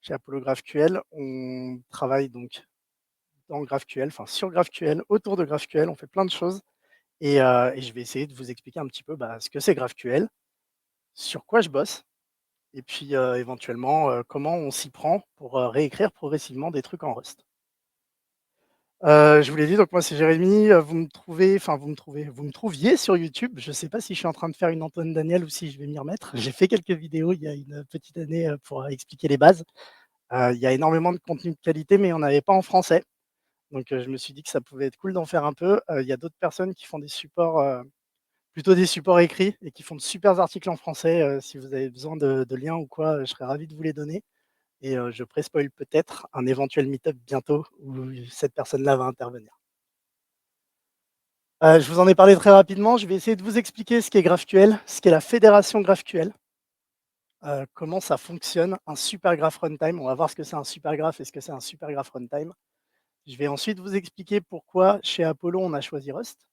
chez Apollo GraphQL, on travaille donc dans GraphQL, enfin sur GraphQL, autour de GraphQL, on fait plein de choses et je vais essayer de vous expliquer un petit peu, ce que c'est GraphQL, sur quoi je bosse et puis, éventuellement, comment on s'y prend pour, réécrire progressivement des trucs en Rust. Je vous l'ai dit, donc moi c'est Jérémy, vous me trouviez sur YouTube. Je ne sais pas si je suis en train de faire une Antoine Daniel ou si je vais m'y remettre. J'ai fait quelques vidéos il y a une petite année, pour, expliquer les bases. Il y a énormément de contenu de qualité, mais il y en avait pas en français. Donc, je me suis dit que ça pouvait être cool d'en faire un peu. Il y a d'autres personnes qui font des supports, plutôt des supports écrits et qui font de super articles en français. Si vous avez besoin de liens ou quoi, je serais ravi de vous les donner et je pré-spoil peut-être un éventuel meet-up bientôt où cette personne-là va intervenir. Je vous en ai parlé très rapidement. Je vais essayer de vous expliquer ce qu'est GraphQL, ce qu'est la fédération GraphQL, comment ça fonctionne, un supergraph runtime. On va voir ce que c'est un supergraph et ce que c'est un supergraph runtime. Je vais ensuite vous expliquer pourquoi chez Apollo on a choisi Rust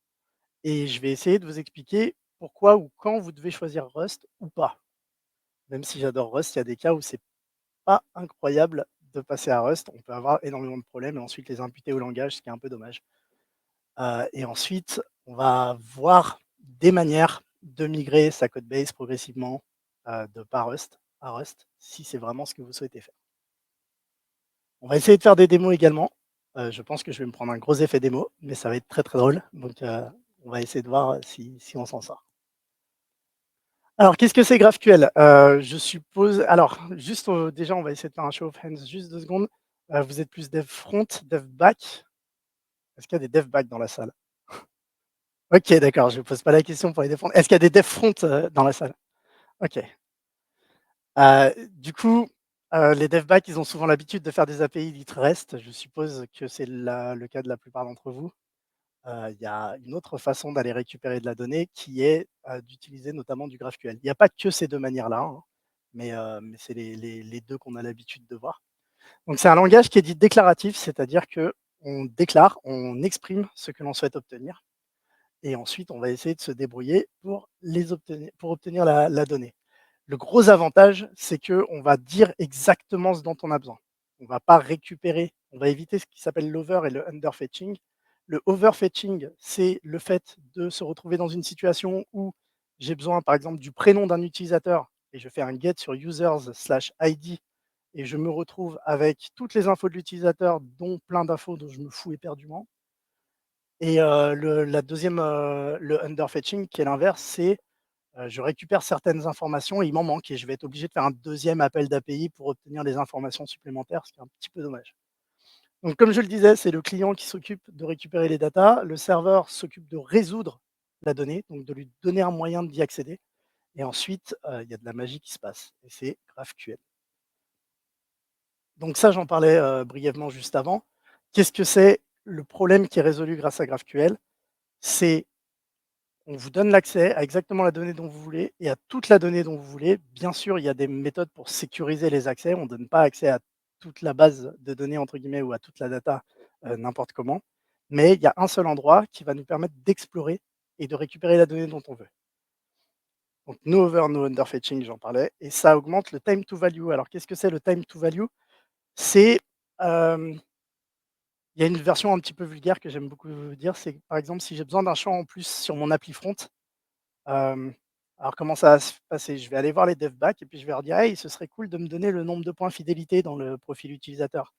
et je vais essayer de vous expliquer pourquoi ou quand vous devez choisir Rust ou pas. Même si j'adore Rust, il y a des cas où c'est pas incroyable de passer à Rust. On peut avoir énormément de problèmes et ensuite les imputer au langage, ce qui est un peu dommage. Et ensuite, on va voir des manières de migrer sa code base progressivement, de pas Rust à Rust, si c'est vraiment ce que vous souhaitez faire. On va essayer de faire des démos également. Je pense que je vais me prendre un gros effet démo, mais ça va être très, très drôle. Donc, on va essayer de voir si on s'en sort. Alors, qu'est-ce que c'est GraphQL? Je suppose alors juste, déjà, on va essayer de faire un show of hands juste 2 secondes. Vous êtes plus dev front, dev back? Est-ce qu'il y a des dev back dans la salle? OK, d'accord, je ne pose pas la question pour les défendre. Est-ce qu'il y a des dev front, dans la salle? OK. Du coup, les dev back, ils ont souvent l'habitude de faire des API lit REST. Je suppose que c'est le cas de la plupart d'entre vous. Il y a une autre façon d'aller récupérer de la donnée qui est, d'utiliser notamment du GraphQL. Il n'y a pas que ces 2 manières-là, hein, mais c'est les 2 qu'on a l'habitude de voir. Donc c'est un langage qui est dit déclaratif, c'est-à-dire qu'on déclare, on exprime ce que l'on souhaite obtenir et ensuite on va essayer de se débrouiller pour obtenir la donnée. Le gros avantage, c'est qu'on va dire exactement ce dont on a besoin. On ne va pas récupérer, on va éviter ce qui s'appelle l'over et le underfetching. Le overfetching, c'est le fait de se retrouver dans une situation où j'ai besoin, par exemple, du prénom d'un utilisateur et je fais un get sur users/id et je me retrouve avec toutes les infos de l'utilisateur, dont plein d'infos dont je me fous éperdument. Et la deuxième, le underfetching qui est l'inverse, c'est je récupère certaines informations et il m'en manque et je vais être obligé de faire un deuxième appel d'API pour obtenir des informations supplémentaires, ce qui est un petit peu dommage. Donc comme je le disais, c'est le client qui s'occupe de récupérer les datas, le serveur s'occupe de résoudre la donnée, donc de lui donner un moyen d'y accéder et ensuite, il y a de la magie qui se passe et c'est GraphQL. Donc ça, j'en parlais, brièvement juste avant. Qu'est-ce que c'est le problème qui est résolu grâce à GraphQL? C'est on vous donne l'accès à exactement la donnée dont vous voulez et à toute la donnée dont vous voulez. Bien sûr, il y a des méthodes pour sécuriser les accès. On ne donne pas accès à toute la base de données entre guillemets ou à toute la data, n'importe comment. Mais il y a un seul endroit qui va nous permettre d'explorer et de récupérer la donnée dont on veut. Donc no over, no underfetching, j'en parlais et ça augmente le time to value. Alors qu'est-ce que c'est le time to value? C'est, hem, il y a une version un petit peu vulgaire que j'aime beaucoup dire, c'est par exemple si j'ai besoin d'un champ en plus sur mon appli front. Hem, alors comment ça va se passer? Je vais aller voir les dev back et puis je vais leur dire: «Hey, ce serait cool de me donner le nombre de points fidélité dans le profil utilisateur».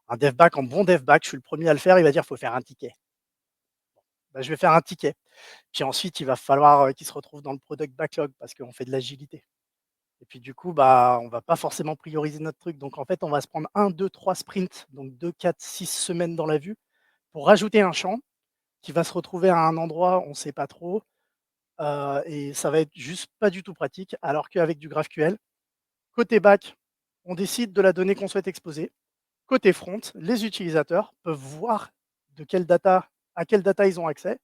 Un dev back, en bon dev back, je suis le premier à le faire, il va dire: «Faut faire un ticket». Bah, je vais faire un ticket. Puis ensuite, il va falloir, qu'il se retrouve dans le product backlog parce qu'on fait de l'agilité. Et puis du coup, on va pas forcément prioriser notre truc. Donc en fait, on va se prendre 1, 2, 3 sprints, donc 2, 4, 6 semaines dans la vue pour rajouter un champ qui va se retrouver à un endroit, on ne sait pas trop. Et ça va être juste pas du tout pratique, alors qu'avec du GraphQL, côté back, on décide de la donnée qu'on souhaite exposer. Côté front, les utilisateurs peuvent voir de quelle data à quelle data ils ont accès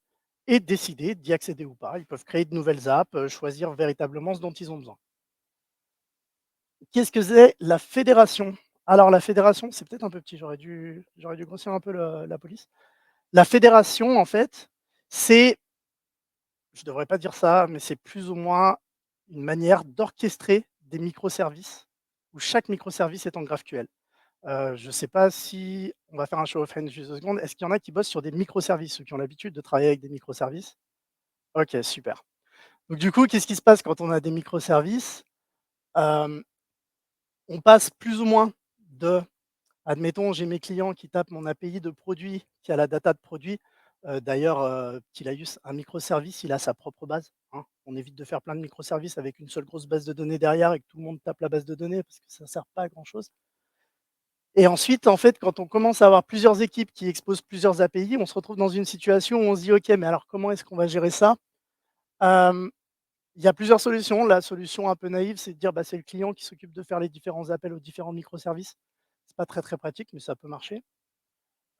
et décider d'y accéder ou pas. Ils peuvent créer de nouvelles apps, choisir véritablement ce dont ils ont besoin. Qu'est-ce que c'est la fédération? Alors la fédération, c'est peut-être un peu petit, j'aurais dû grossir un peu le la police. La fédération, en fait, c'est je ne devrais pas dire ça, mais c'est plus ou moins une manière d'orchestrer des microservices où chaque microservice est en GraphQL. Je ne sais pas si on va faire un show of hands juste 2 secondes. Est-ce qu'il y en a qui bossent sur des microservices, ceux qui ont l'habitude de travailler avec des microservices? OK, super. Donc du coup, qu'est-ce qui se passe quand on a des microservices? Hem, on passe plus ou moins de admettons, j'ai mes clients qui tapent mon API de produit, qui a la data de produit. D'ailleurs, petit laïus, un microservice, il a sa propre base, hein. On évite de faire plein de microservices avec une seule grosse base de données derrière et que tout le monde tape la base de données parce que ça ne sert pas à grand chose. Et ensuite, en fait, quand on commence à avoir plusieurs équipes qui exposent plusieurs API, on se retrouve dans une situation où on se dit: «OK, mais alors comment est-ce qu'on va gérer ça?» Hem, il y a plusieurs solutions. La solution un peu naïve, c'est de dire: «Bah, c'est le client qui s'occupe de faire les différents appels aux différents microservices». C'est pas très, très pratique, mais ça peut marcher.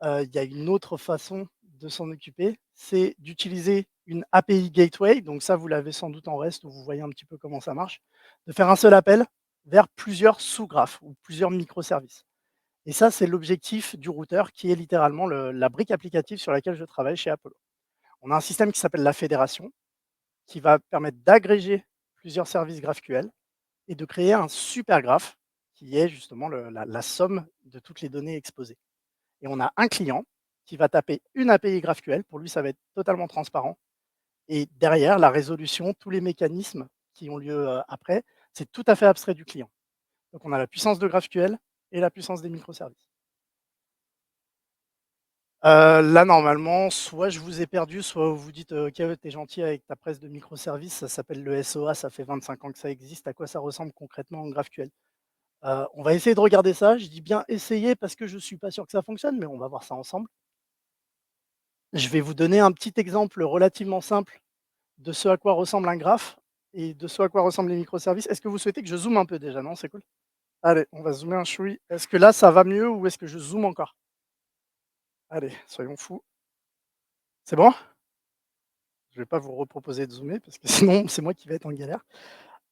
Il y a une autre façon de s'en occuper, c'est d'utiliser une API gateway, donc ça, vous l'avez sans doute en REST, où vous voyez un petit peu comment ça marche, de faire un seul appel vers plusieurs sous-graphes ou plusieurs microservices. Et ça, c'est l'objectif du routeur qui est littéralement la brique applicative sur laquelle je travaille chez Apollo. On a un système qui s'appelle la fédération, qui va permettre d'agréger plusieurs services GraphQL et de créer un super graphe qui est justement la somme de toutes les données exposées. Et on a un client qui va taper une API GraphQL. Pour lui, ça va être totalement transparent. Et derrière, la résolution, tous les mécanismes qui ont lieu après, c'est tout à fait abstrait du client. Donc on a la puissance de GraphQL et la puissance des microservices. Là, normalement, soit je vous ai perdu, soit vous vous dites: «OK, ouais, tu gentil avec ta presse de microservices, ça s'appelle le SOA, ça fait 25 ans que ça existe. À quoi ça ressemble concrètement en GraphQL?» On va essayer de regarder ça. Je dis bien essayer parce que je ne suis pas sûr que ça fonctionne, mais on va voir ça ensemble. Je vais vous donner un petit exemple relativement simple de ce à quoi ressemble un graphe et de ce à quoi ressemblent les microservices. Est-ce que vous souhaitez que je zoome un peu déjà? Non, c'est cool? Allez, on va zoomer un chouï. Est-ce que là, ça va mieux ou est-ce que je zoome encore? Allez, soyons fous. C'est bon? Je vais pas vous reproposer de zoomer parce que sinon, c'est moi qui vais être en galère.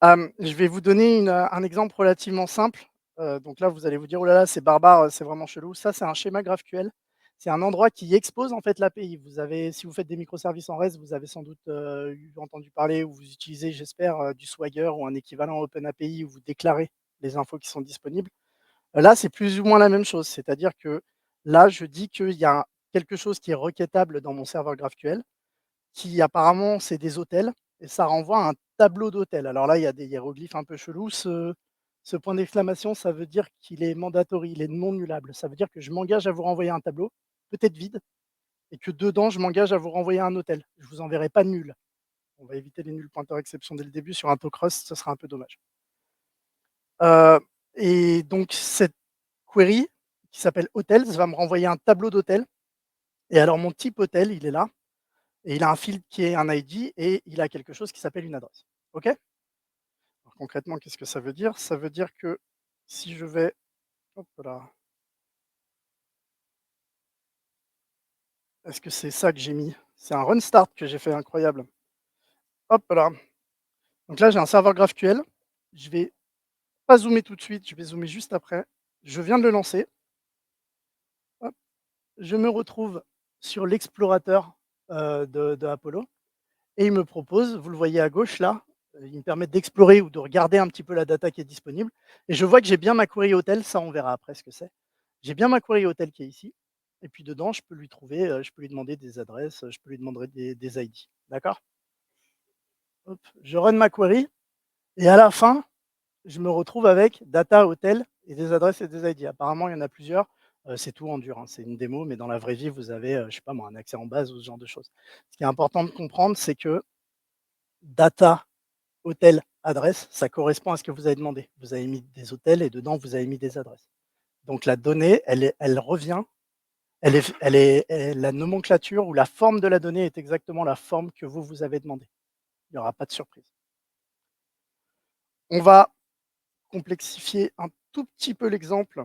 Je vais vous donner un exemple relativement simple. Donc là, vous allez vous dire: «Oh là là, c'est barbare, c'est vraiment chelou». Ça, c'est un schéma GraphQL. C'est un endroit qui expose, en fait, l'API. Vous avez si vous faites des microservices en REST, vous avez sans doute, entendu parler ou vous utilisez, j'espère, du Swagger ou un équivalent OpenAPI où vous déclarez les infos qui sont disponibles. Là, c'est plus ou moins la même chose. C'est-à-dire que là, je dis qu'il y a quelque chose qui est requêtable dans mon serveur GraphQL qui apparemment, c'est des hôtels et ça renvoie à un tableau d'hôtels. Alors là, il y a des hiéroglyphes un peu chelous. Ce point d'exclamation, ça veut dire qu'il est mandatory, il est non nullable. Ça veut dire que je m'engage à vous renvoyer un tableau, peut-être vide, et que dedans, je m'engage à vous renvoyer un hôtel. Je ne vous enverrai pas de nul. On va éviter les nuls pointeurs exception dès le début. Sur un Tocrust, ce sera un peu dommage. Heu et donc cette query qui s'appelle hotels va me renvoyer un tableau d'hôtels et alors mon type hôtel, il est là. Et il a un field qui est un ID et il a quelque chose qui s'appelle une adresse. OK? Alors concrètement, qu'est-ce que ça veut dire? Ça veut dire que si je vais hop là, est-ce que c'est ça que j'ai mis? C'est un run start que j'ai fait incroyable. Hop là. Donc là, j'ai un serveur GraphQL. Je vais pas zoomer tout de suite, je vais zoomer juste après. Je viens de le lancer. Hop, je me retrouve sur l'explorateur, de Apollo. Et il me propose, vous le voyez à gauche là, il me permet d'explorer ou de regarder un petit peu la data qui est disponible et je vois que j'ai bien ma query hotel, ça on verra après ce que c'est. J'ai bien ma query hotel qui est ici et puis dedans je peux lui trouver, je peux lui demander des adresses, je peux lui demander des ID. D'accord? Hop, je run ma query et à la fin, je me retrouve avec data, hotel et des adresses et des ID. Apparemment, il y en a plusieurs, c'est tout en dur, hein, c'est une démo, mais dans la vraie vie, vous avez, je sais pas moi, un accès en base ou ce genre de choses. Ce qui est important de comprendre, c'est que data hôtel, adresse, ça correspond à ce que vous avez demandé. Vous avez mis des hôtels et dedans, vous avez mis des adresses. Donc la donnée, elle revient, la nomenclature ou la forme de la donnée est exactement la forme que vous avez demandé. Il n'y aura pas de surprise. On va complexifier un tout petit peu l'exemple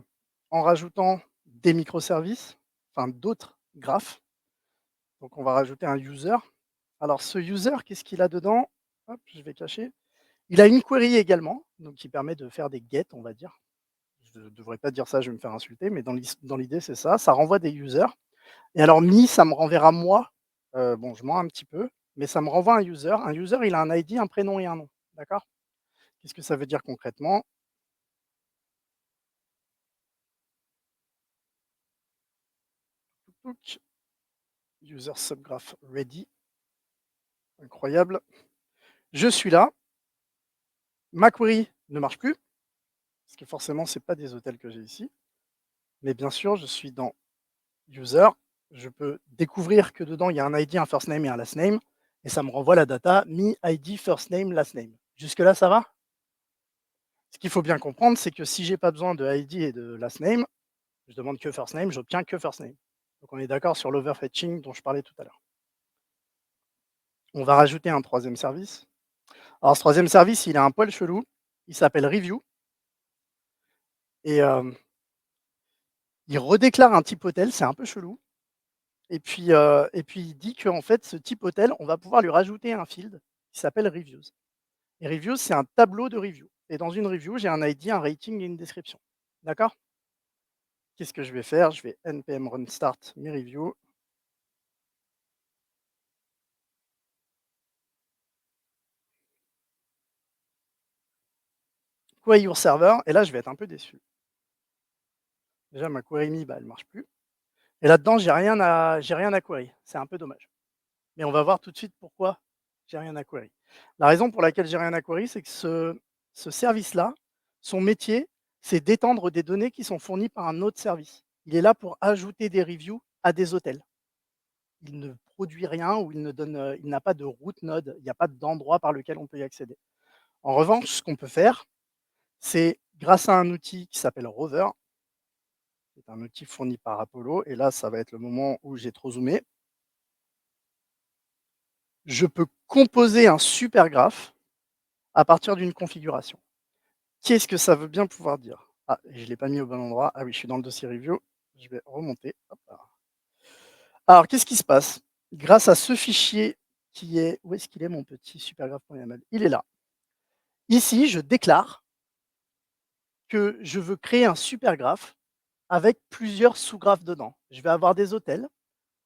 en rajoutant des microservices, enfin d'autres graphes. Donc on va rajouter un user. Alors ce user, qu'est-ce qu'il a dedans? Hop, je vais cacher. Il a une query également, donc qui permet de faire des get, on va dire. Je ne devrais pas dire ça, je vais me faire insulter, mais dans l'idée, c'est ça. Ça renvoie des users. Et alors, me, ça me renverra moi. Bon, je mens un petit peu, mais ça me renvoie un user. Un user, il a un ID, un prénom et un nom. D'accord? Qu'est-ce que ça veut dire concrètement? Donc, user subgraph ready. Incroyable. Je suis là. Ma query ne marche plus, parce que forcément, c'est pas des hôtels que j'ai ici. Mais bien sûr, je suis dans user. Je peux découvrir que dedans, il y a un ID, un first name et un last name. Et ça me renvoie la data me ID first name last name. Jusque-là, ça va? Ce qu'il faut bien comprendre, c'est que si j'ai pas besoin de ID et de last name, je demande que first name, j'obtiens que first name. Donc on est d'accord sur l'overfetching dont je parlais tout à l'heure. On va rajouter un troisième service. Alors ce troisième service, il a un poil chelou. Il s'appelle review. Et il redéclare un type hôtel, c'est un peu chelou. Et puis il dit qu'en fait, ce type hôtel, on va pouvoir lui rajouter un field qui s'appelle reviews. Et reviews, c'est un tableau de review. Et dans une review, j'ai un ID, un rating et une description. D'accord? Qu'est-ce que je vais faire? Je vais npm run start mes reviews. Query your server. Et là, je vais être un peu déçu. Déjà, ma query me, elle marche plus. Et là-dedans, j'ai rien à query. C'est un peu dommage. Mais on va voir tout de suite pourquoi j'ai rien à query. La raison pour laquelle j'ai rien à query, c'est que ce service-là, son métier, c'est d'étendre des données qui sont fournies par un autre service. Il est là pour ajouter des reviews à des hôtels. Il ne produit rien ou il n'a pas de route node, il n'y a pas d'endroit par lequel on peut y accéder. En revanche, ce qu'on peut faire, c'est grâce à un outil qui s'appelle Rover, qui est un outil fourni par Apollo, et là, ça va être le moment où j'ai trop zoomé. Je peux composer un super graphe à partir d'une configuration. Qu'est-ce que ça veut bien pouvoir dire? Ah, je ne l'ai pas mis au bon endroit. Ah oui, je suis dans le dossier review. Je vais remonter. Hop là. Alors, qu'est-ce qui se passe? Grâce à ce fichier qui est... Où est-ce qu'il est mon petit supergraph.yml? Il est là. Ici, je déclare que je veux créer un supergraphe avec plusieurs sous-graphes dedans. Je vais avoir des hôtels.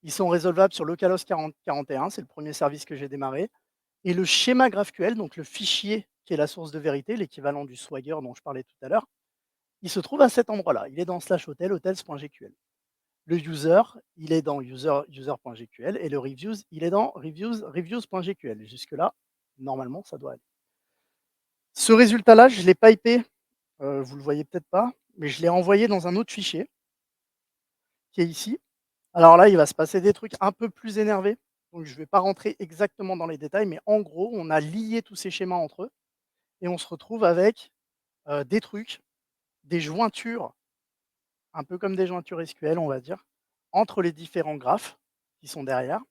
Ils sont résolvables sur localhost 4041. C'est le premier service que j'ai démarré. Et le schéma GraphQL, donc le fichier qui est la source de vérité, l'équivalent du Swagger dont je parlais tout à l'heure, il se trouve à cet endroit-là. Il est dans /hotel, hotels.gql. Le user, il est dans user.gql et le reviews, il est dans reviews.gql. Jusque-là, normalement, ça doit aller. Ce résultat-là, je l'ai pipé, vous le voyez peut-être pas, mais je l'ai envoyé dans un autre fichier qui est ici. Alors là, il va se passer des trucs un peu plus énervés. Donc je ne vais pas rentrer exactement dans les détails, mais en gros, on a lié tous ces schémas entre eux et on se retrouve avec des trucs, des jointures, un peu comme des jointures SQL, on va dire, entre les différents graphes qui sont derrière.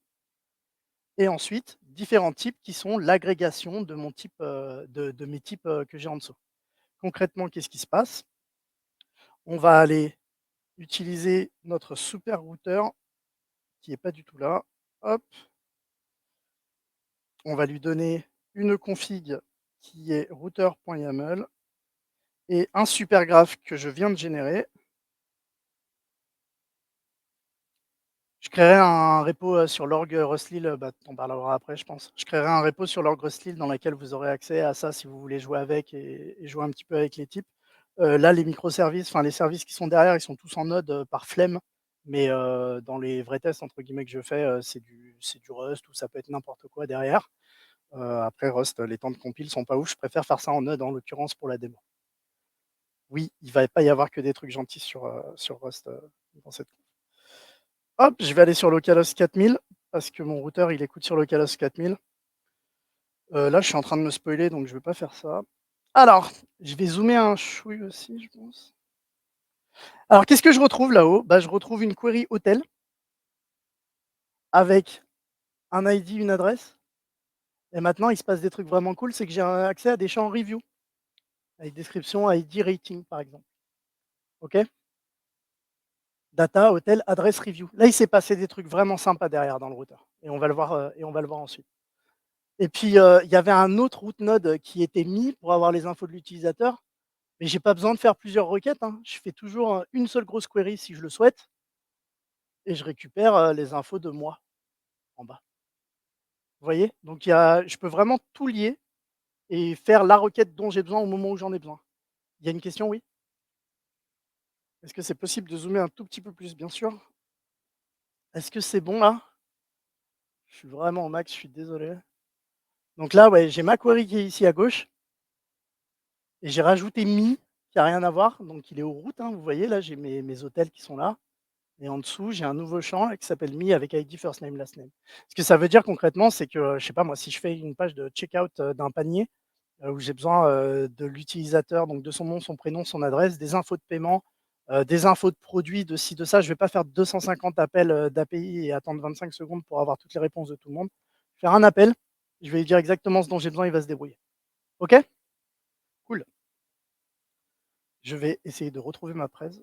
Et ensuite, différents types qui sont l'agrégation de mon type, de mes types que j'ai en dessous. Concrètement, qu'est-ce qui se passe? On va aller utiliser notre super routeur qui n'est pas du tout là. Hop, on va lui donner une config qui est router.yaml et un super graph que je viens de générer. Je créerai un repo sur l'org Rustlil, tu en parleras après, je pense. Je créerai un repo sur l'org Rustlil dans lequel vous aurez accès à ça si vous voulez jouer avec et jouer un petit peu avec les types. Là, les microservices, enfin les services qui sont derrière, ils sont tous en node par flemme, mais dans les vrais tests entre guillemets que je fais, c'est du Rust ou ça peut être n'importe quoi derrière. Après Rust, les temps de compile sont pas ouf, je préfère faire ça en node en l'occurrence pour la démo. Oui, il va pas y avoir que des trucs gentils sur Rust dans cette. Hop, je vais aller sur localhost 4000 parce que mon routeur il écoute sur localhost 4000. Là, je suis en train de me spoiler donc je vais pas faire ça. Alors, je vais zoomer un chouille aussi, je pense. Alors, qu'est-ce que je retrouve là-haut? Je retrouve une query hôtel avec un ID, une adresse. Et maintenant, il se passe des trucs vraiment cool, c'est que j'ai accès à des champs review avec description, ID, rating par exemple. OK? Data, hôtel, adresse, review. Là, il s'est passé des trucs vraiment sympas derrière dans le routeur et on va le voir ensuite. Et puis, il y avait un autre route node qui était mis pour avoir les infos de l'utilisateur, mais j'ai pas besoin de faire plusieurs requêtes, hein. Je fais toujours, une seule grosse query si je le souhaite et je récupère, les infos de moi en bas. Vous voyez? Donc je peux vraiment tout lier et faire la requête dont j'ai besoin au moment où j'en ai besoin. Il y a une question, oui? Est-ce que c'est possible de zoomer un tout petit peu plus? Bien sûr. Est-ce que c'est bon là? Je suis vraiment au max, je suis désolé. Donc là, ouais, j'ai ma query qui est ici à gauche et j'ai rajouté me qui a rien à voir, donc il est aux routes, hein, vous voyez là, j'ai mes hôtels qui sont là et en dessous, j'ai un nouveau champ là qui s'appelle me avec ID, first name, last name. Ce que ça veut dire concrètement, c'est que, je sais pas moi, si je fais une page de checkout, d'un panier, où j'ai besoin, de l'utilisateur, donc de son nom, son prénom, son adresse, des infos de paiement, des infos de produits, de ci, de ça. Je vais pas faire 250 appels, d'API et attendre 25 secondes pour avoir toutes les réponses de tout le monde. Faire un appel, je vais lui dire exactement ce dont j'ai besoin, il va se débrouiller. OK? Cool. Je vais essayer de retrouver ma presse.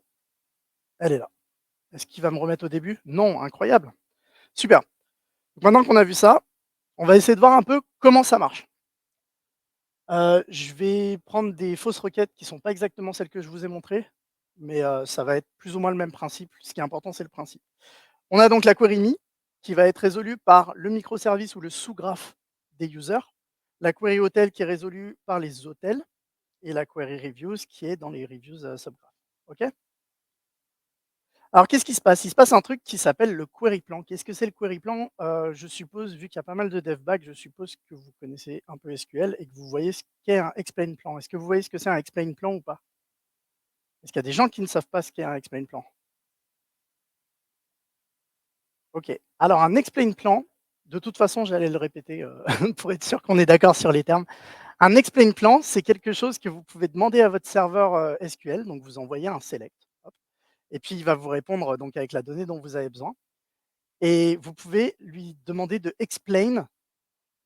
Elle est là. Est-ce qu'il va me remettre au début? Non, incroyable. Super. Donc maintenant qu'on a vu ça, on va essayer de voir un peu comment ça marche. Je vais prendre des fausses requêtes qui sont pas exactement celles que je vous ai montrées, mais ça va être plus ou moins le même principe. Ce qui est important, c'est le principe. On a donc la query me qui va être résolue par le microservice ou le sous-graphe des users, la query hotel qui est résolue par les hôtels et la query reviews qui est dans les reviews, subgraph. OK? Alors qu'est-ce qui se passe? Il se passe un truc qui s'appelle le query plan. Qu'est-ce que c'est le query plan? Je suppose, vu qu'il y a pas mal de dev back, je suppose que vous connaissez un peu SQL et que vous voyez ce qu'est un explain plan. Est-ce que vous voyez ce que c'est un explain plan ou pas? Est-ce qu'il y a des gens qui ne savent pas ce qu'est un explain plan? OK. Alors un explain plan, de toute façon, j'allais le répéter, pour être sûr qu'on est d'accord sur les termes. Un explain plan, c'est quelque chose que vous pouvez demander à votre serveur, SQL, donc vous envoyez un select, hop, et puis il va vous répondre donc avec la donnée dont vous avez besoin. Et vous pouvez lui demander de explain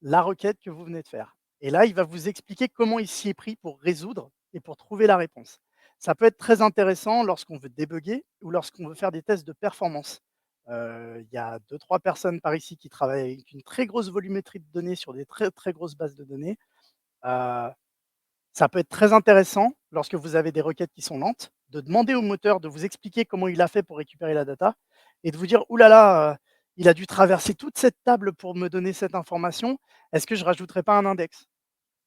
la requête que vous venez de faire. Et là, il va vous expliquer comment il s'y est pris pour résoudre et pour trouver la réponse. Ça peut être très intéressant lorsqu'on veut débugger ou lorsqu'on veut faire des tests de performance. Il y a deux trois personnes par ici qui travaillent avec une très grosse volumétrie de données sur des très, très grosses bases de données. Heu, Ça peut être très intéressant lorsque vous avez des requêtes qui sont lentes, de demander au moteur de vous expliquer comment il a fait pour récupérer la data et de vous dire: «Ouh là là, il a dû traverser toute cette table pour me donner cette information. Est-ce que je rajouterais pas un index?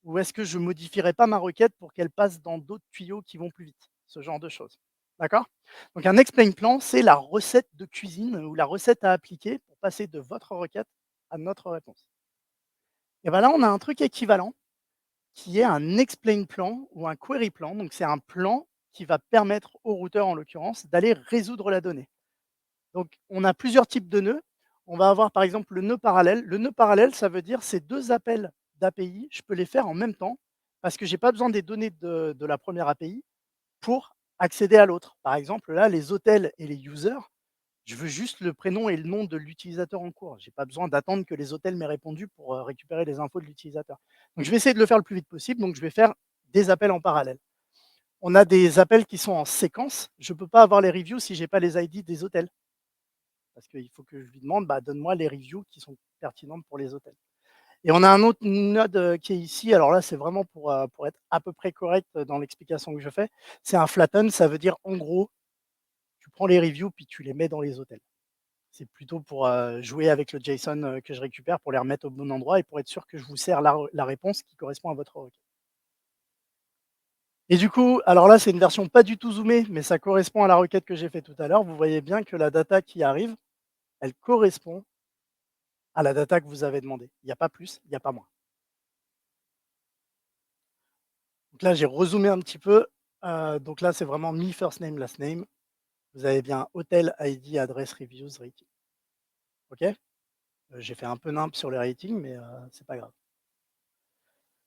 Ou est-ce que je modifierais pas ma requête pour qu'elle passe dans d'autres tuyaux qui vont plus vite?» Ce genre de choses. D'accord? Donc un explain plan, c'est la recette de cuisine ou la recette à appliquer pour passer de votre requête à notre réponse. Et ben là, on a un truc équivalent qui est un explain plan ou un query plan. Donc, c'est un plan qui va permettre au routeur, en l'occurrence, d'aller résoudre la donnée. Donc, on a plusieurs types de nœuds. On va avoir par exemple le nœud parallèle. Le nœud parallèle, ça veut dire ces deux appels d'API, je peux les faire en même temps parce que je n'ai pas besoin des données de la première API pour accéder à l'autre. Par exemple, là, les hôtels et les users, je veux juste le prénom et le nom de l'utilisateur en cours. Je n'ai pas besoin d'attendre que les hôtels m'aient répondu pour récupérer les infos de l'utilisateur. Donc, je vais essayer de le faire le plus vite possible. Donc, je vais faire des appels en parallèle. On a des appels qui sont en séquence. Je ne peux pas avoir les reviews si je n'ai pas les ID des hôtels. Parce qu'il faut que je lui demande, bah, donne-moi les reviews qui sont pertinentes pour les hôtels. Et on a un autre node qui est ici. Alors là, c'est vraiment pour être à peu près correct dans l'explication que je fais. C'est un flatten. Ça veut dire, en gros, tu prends les reviews puis tu les mets dans les hôtels. C'est plutôt pour jouer avec le JSON que je récupère pour les remettre au bon endroit et pour être sûr que je vous sers la réponse qui correspond à votre requête. Et du coup, alors là, c'est une version pas du tout zoomée, mais ça correspond à la requête que j'ai fait tout à l'heure. Vous voyez bien que la data qui arrive, elle correspond à la data que vous avez demandée. Il n'y a pas plus, il n'y a pas moins. Donc là, j'ai rezoomé un petit peu. Donc là, c'est vraiment me, first name, last name. Vous avez bien hôtel, ID, adresse, reviews, rating. OK? J'ai fait un peu nimp sur les ratings, mais c'est pas grave.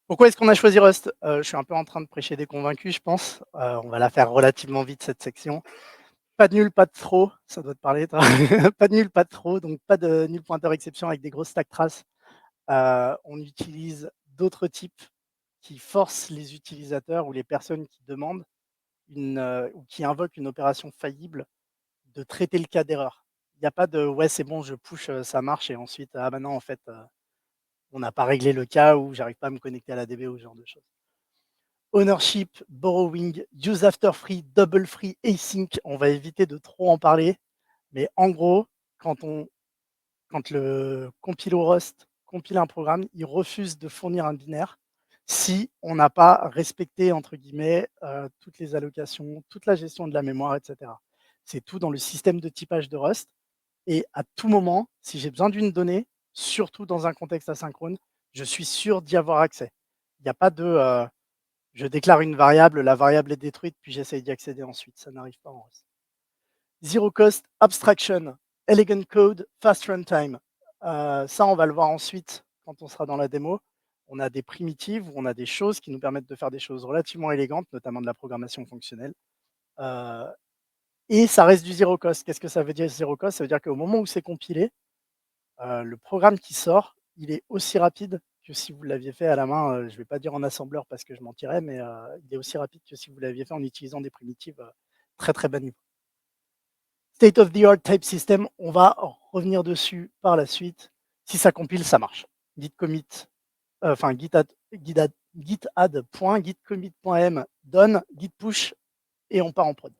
Pourquoi est-ce qu'on a choisi Rust? Je suis un peu en train de prêcher des convaincus, je pense. On va la faire relativement vite cette section. Pas de nul, pas de trop, ça doit te parler toi. Pas de nul, pas de trop, donc pas de nul pointeur exception avec des grosses stack traces. On utilise d'autres types qui forcent les utilisateurs ou les personnes qui demandent ou qui invoquent une opération faillible de traiter le cas d'erreur. Il n'y a pas de: «Ouais, c'est bon, je push, ça marche» et ensuite: «Ah bah non, en fait, on n'a pas réglé le cas» ou «J'arrive pas à me connecter à la DB» ou ce genre de choses. Ownership, borrowing, use after free, double free, async, on va éviter de trop en parler, mais en gros, quand on quand le compilo Rust compile un programme, il refuse de fournir un binaire si on n'a pas «respecté» entre guillemets, toutes les allocations, toute la gestion de la mémoire et cetera. C'est tout dans le système de typage de Rust et à tout moment, si j'ai besoin d'une donnée, surtout dans un contexte asynchrone, je suis sûr d'y avoir accès. Il n'y a pas de, je déclare une variable, la variable est détruite, puis j'essaye d'y accéder ensuite. Ça n'arrive pas en Rust. Zero cost, abstraction, elegant code, fast runtime. Ça, on va le voir ensuite quand on sera dans la démo. On a des primitives, on a des choses qui nous permettent de faire des choses relativement élégantes, notamment de la programmation fonctionnelle. Et ça reste du zero cost. Qu'est-ce que ça veut dire zero cost? Ça veut dire qu'au moment où c'est compilé, le programme qui sort, il est aussi rapide que si vous l'aviez fait à la main, je ne vais pas dire en assembleur parce que je mentirais, mais il est aussi rapide que si vous l'aviez fait en utilisant des primitives très très bas niveau. State of the art type system, on va revenir dessus par la suite. Si ça compile, ça marche. Git commit, enfin git.git.commit.m donne, git push et on part en prod.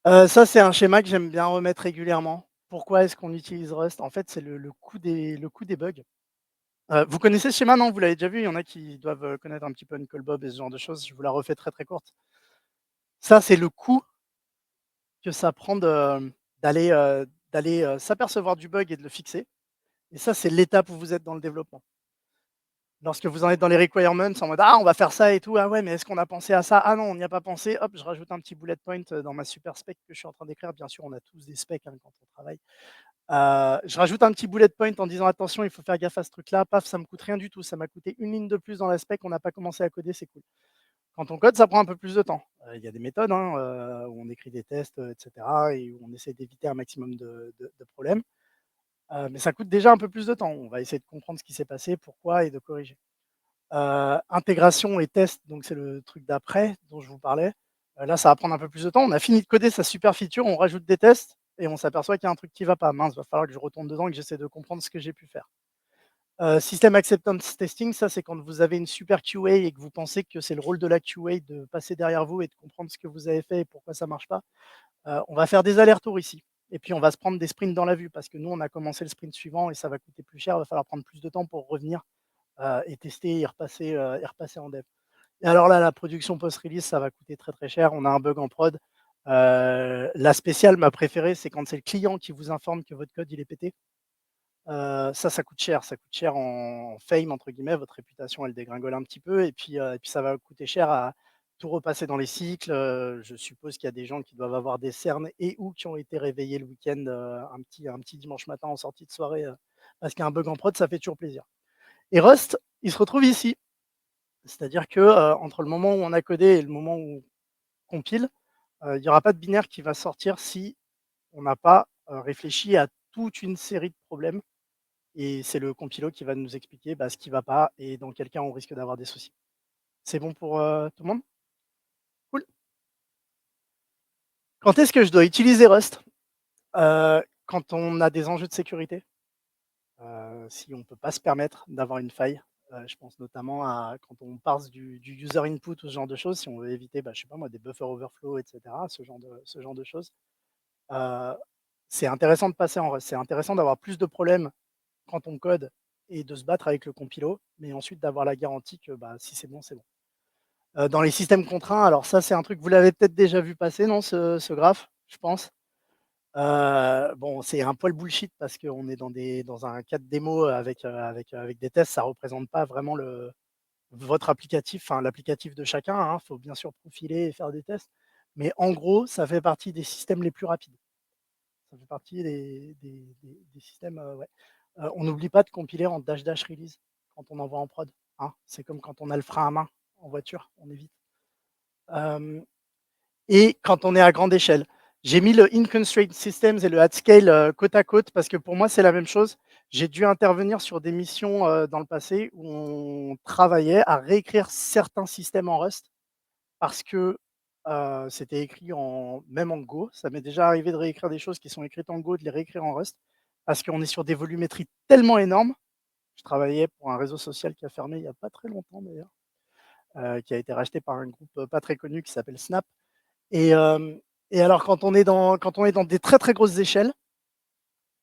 Ça, c'est un schéma que j'aime bien remettre régulièrement. Pourquoi est-ce qu'on utilise Rust? En fait, c'est le coût des bugs. Vous connaissez ce schéma, non? Vous l'avez déjà vu? Il y en a qui doivent, connaître un petit peu Uncle Bob et ce genre de choses. Je vous la refais très, très courte. Ça, c'est le coût que ça prend d'aller s'apercevoir du bug et de le fixer, et ça, c'est l'étape où vous êtes dans le développement. Lorsque vous en êtes dans les requirements en mode: «Ah, on va faire ça et tout. Ah ouais, mais est-ce qu'on a pensé à ça? Ah non, on n'y a pas pensé. Hop, je rajoute un petit bullet point, dans ma super spec que je suis en train d'écrire». Bien sûr, on a tous des specs, hein, quand on travaille. Je rajoute un petit bullet point en disant: «Attention, il faut faire gaffe à ce truc-là». Paf, ça me coûte rien du tout. Ça m'a coûté une ligne de plus dans la spec. On n'a pas commencé à coder, c'est cool. Quand on code, ça prend un peu plus de temps. Il y a des méthodes, hein, où on écrit des tests, et cetera, et où on essaie d'éviter un maximum de problèmes. Mais ça coûte déjà un peu plus de temps. On va essayer de comprendre ce qui s'est passé, pourquoi et de corriger. Intégration et test, donc c'est le truc d'après dont je vous parlais. Là, ça va prendre un peu plus de temps. On a fini de coder sa super feature, on rajoute des tests et on s'aperçoit qu'il y a un truc qui va pas. Mince, va falloir que je retourne dedans et que j'essaie de comprendre ce que j'ai pu faire. System acceptance testing, ça, c'est quand vous avez une super QA et que vous pensez que c'est le rôle de la QA de passer derrière vous et de comprendre ce que vous avez fait et pourquoi ça marche pas. On va faire des allers-retours ici et puis on va se prendre des sprints dans la vue parce que nous, on a commencé le sprint suivant et ça va coûter plus cher. Il va falloir prendre plus de temps pour revenir, et tester et repasser en dev. Et alors là, la production post-release, ça va coûter très, très cher. On a un bug en prod. La spéciale, ma préférée, c'est quand c'est le client qui vous informe que votre code, il est pété. Ça coûte cher. Ça coûte cher en «fame» entre guillemets. Votre réputation, elle dégringole un petit peu et puis ça va coûter cher à tout repasser dans les cycles. Je suppose qu'il y a des gens qui doivent avoir des cernes et ou qui ont été réveillés le week-end, un petit dimanche matin en sortie de soirée, parce qu'un bug en prod, ça fait toujours plaisir. Et Rust, il se retrouve ici. C'est-à-dire que, entre le moment où on a codé et le moment où on compile, il y aura pas de binaire qui va sortir si on n'a pas, réfléchi à toute une série de problèmes, et c'est le compilo qui va nous expliquer, bah, ce qui va pas et dans quel cas on risque d'avoir des soucis. C'est bon pour, tout le monde? Cool. Quand est-ce que je dois utiliser Rust? Quand on a des enjeux de sécurité. Si on ne peut pas se permettre d'avoir une faille, je pense notamment à quand on parse du user input ou ce genre de choses, si on veut éviter, bah, je sais pas moi, des buffer overflow et cetera, ce genre de choses. Heu, c'est intéressant de passer en Rust. C'est intéressant d'avoir plus de problèmes quand on code et de se battre avec le compilo, mais ensuite d'avoir la garantie que, bah, si c'est bon, c'est bon. Dans les systèmes contraints, alors ça, c'est un truc vous l'avez peut-être déjà vu passer, non, ce graphe, je pense? Bon, c'est un poil bullshit parce qu'on est dans un cadre démo avec des tests. Ça représente pas vraiment votre applicatif, enfin l'applicatif de chacun, hein. Faut bien sûr profiler et faire des tests. Mais en gros, ça fait partie des systèmes les plus rapides. Ça fait partie des systèmes, ouais. On n'oublie pas de compiler en dash dash release quand on envoie en prod, hein. C'est comme quand on a le frein à main en voiture, on évite. Hem Et quand on est à grande échelle. J'ai mis le in constraint systems et le at scale, côte à côte parce que pour moi, c'est la même chose. J'ai dû intervenir sur des missions, dans le passé où on travaillait à réécrire certains systèmes en Rust parce que, c'était écrit même en Go. Ça m'est déjà arrivé de réécrire des choses qui sont écrites en Go, de les réécrire en Rust parce qu'on est sur des volumétries tellement énormes. Je travaillais pour un réseau social qui a fermé il y a pas très longtemps d'ailleurs, qui a été racheté par un groupe, pas très connu qui s'appelle Snap. Et alors quand on est dans des très, très grosses échelles,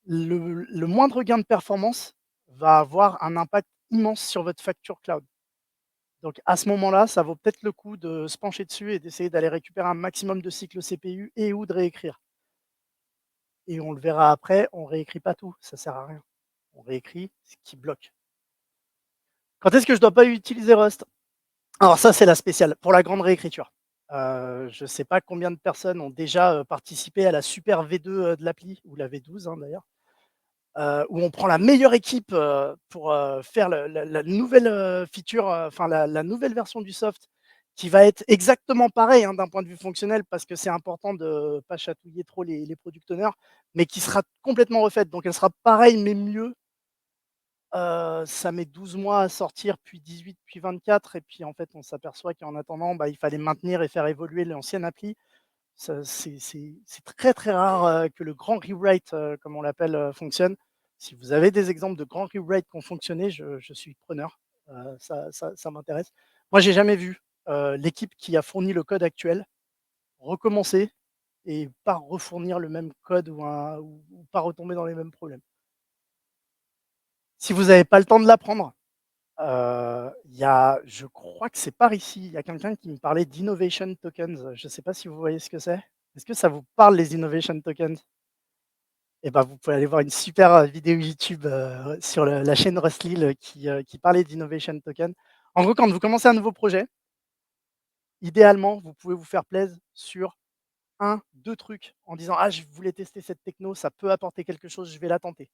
le moindre gain de performance va avoir un impact immense sur votre facture cloud. Donc à ce moment-là, ça vaut peut-être le coup de se pencher dessus et d'essayer d'aller récupérer un maximum de cycles CPU et ou de réécrire. et on le verra après, on réécrit pas tout, ça sert à rien. On réécrit ce qui bloque. Quand est-ce que je dois pas utiliser Rust? Alors ça, c'est la spéciale, pour la grande réécriture. Je sais pas combien de personnes ont déjà, participé à la super V2, de l'appli ou la V12, hein, d'ailleurs, où on prend la meilleure équipe, pour, faire le la nouvelle, feature, enfin la nouvelle version du soft qui va être exactement pareil, hein, d'un point de vue fonctionnel parce que c'est important de pas chatouiller trop les product owners, mais qui sera complètement refaite. Donc elle sera pareille mais mieux. Ça met 12 mois à sortir, puis 18, puis 24 et puis en fait, on s'aperçoit qu'en attendant, bah, il fallait maintenir et faire évoluer l'ancienne appli. Ça c'est très, très rare, que le grand rewrite, comme on l'appelle, fonctionne. Si vous avez des exemples de grands rewrites qui ont fonctionné, je suis preneur, ça m'intéresse. Moi, j'ai jamais vu, l'équipe qui a fourni le code actuel recommencer et pas refournir le même code ou pas retomber dans les mêmes problèmes. Si vous n'avez pas le temps de l'apprendre, il y a je crois que c'est par ici, il y a quelqu'un qui me parlait d'innovation tokens. Je ne sais pas si vous voyez ce que c'est? Est-ce que ça vous parle les innovation tokens? Et ben, vous pouvez aller voir une super, vidéo YouTube, sur le la chaîne Rustlil, qui parlait d'innovation token. En gros, quand vous commencez un nouveau projet, idéalement, vous pouvez vous faire plaisir sur un, 2 trucs en disant: «Ah, je voulais tester cette techno, ça peut apporter quelque chose, je vais la tenter».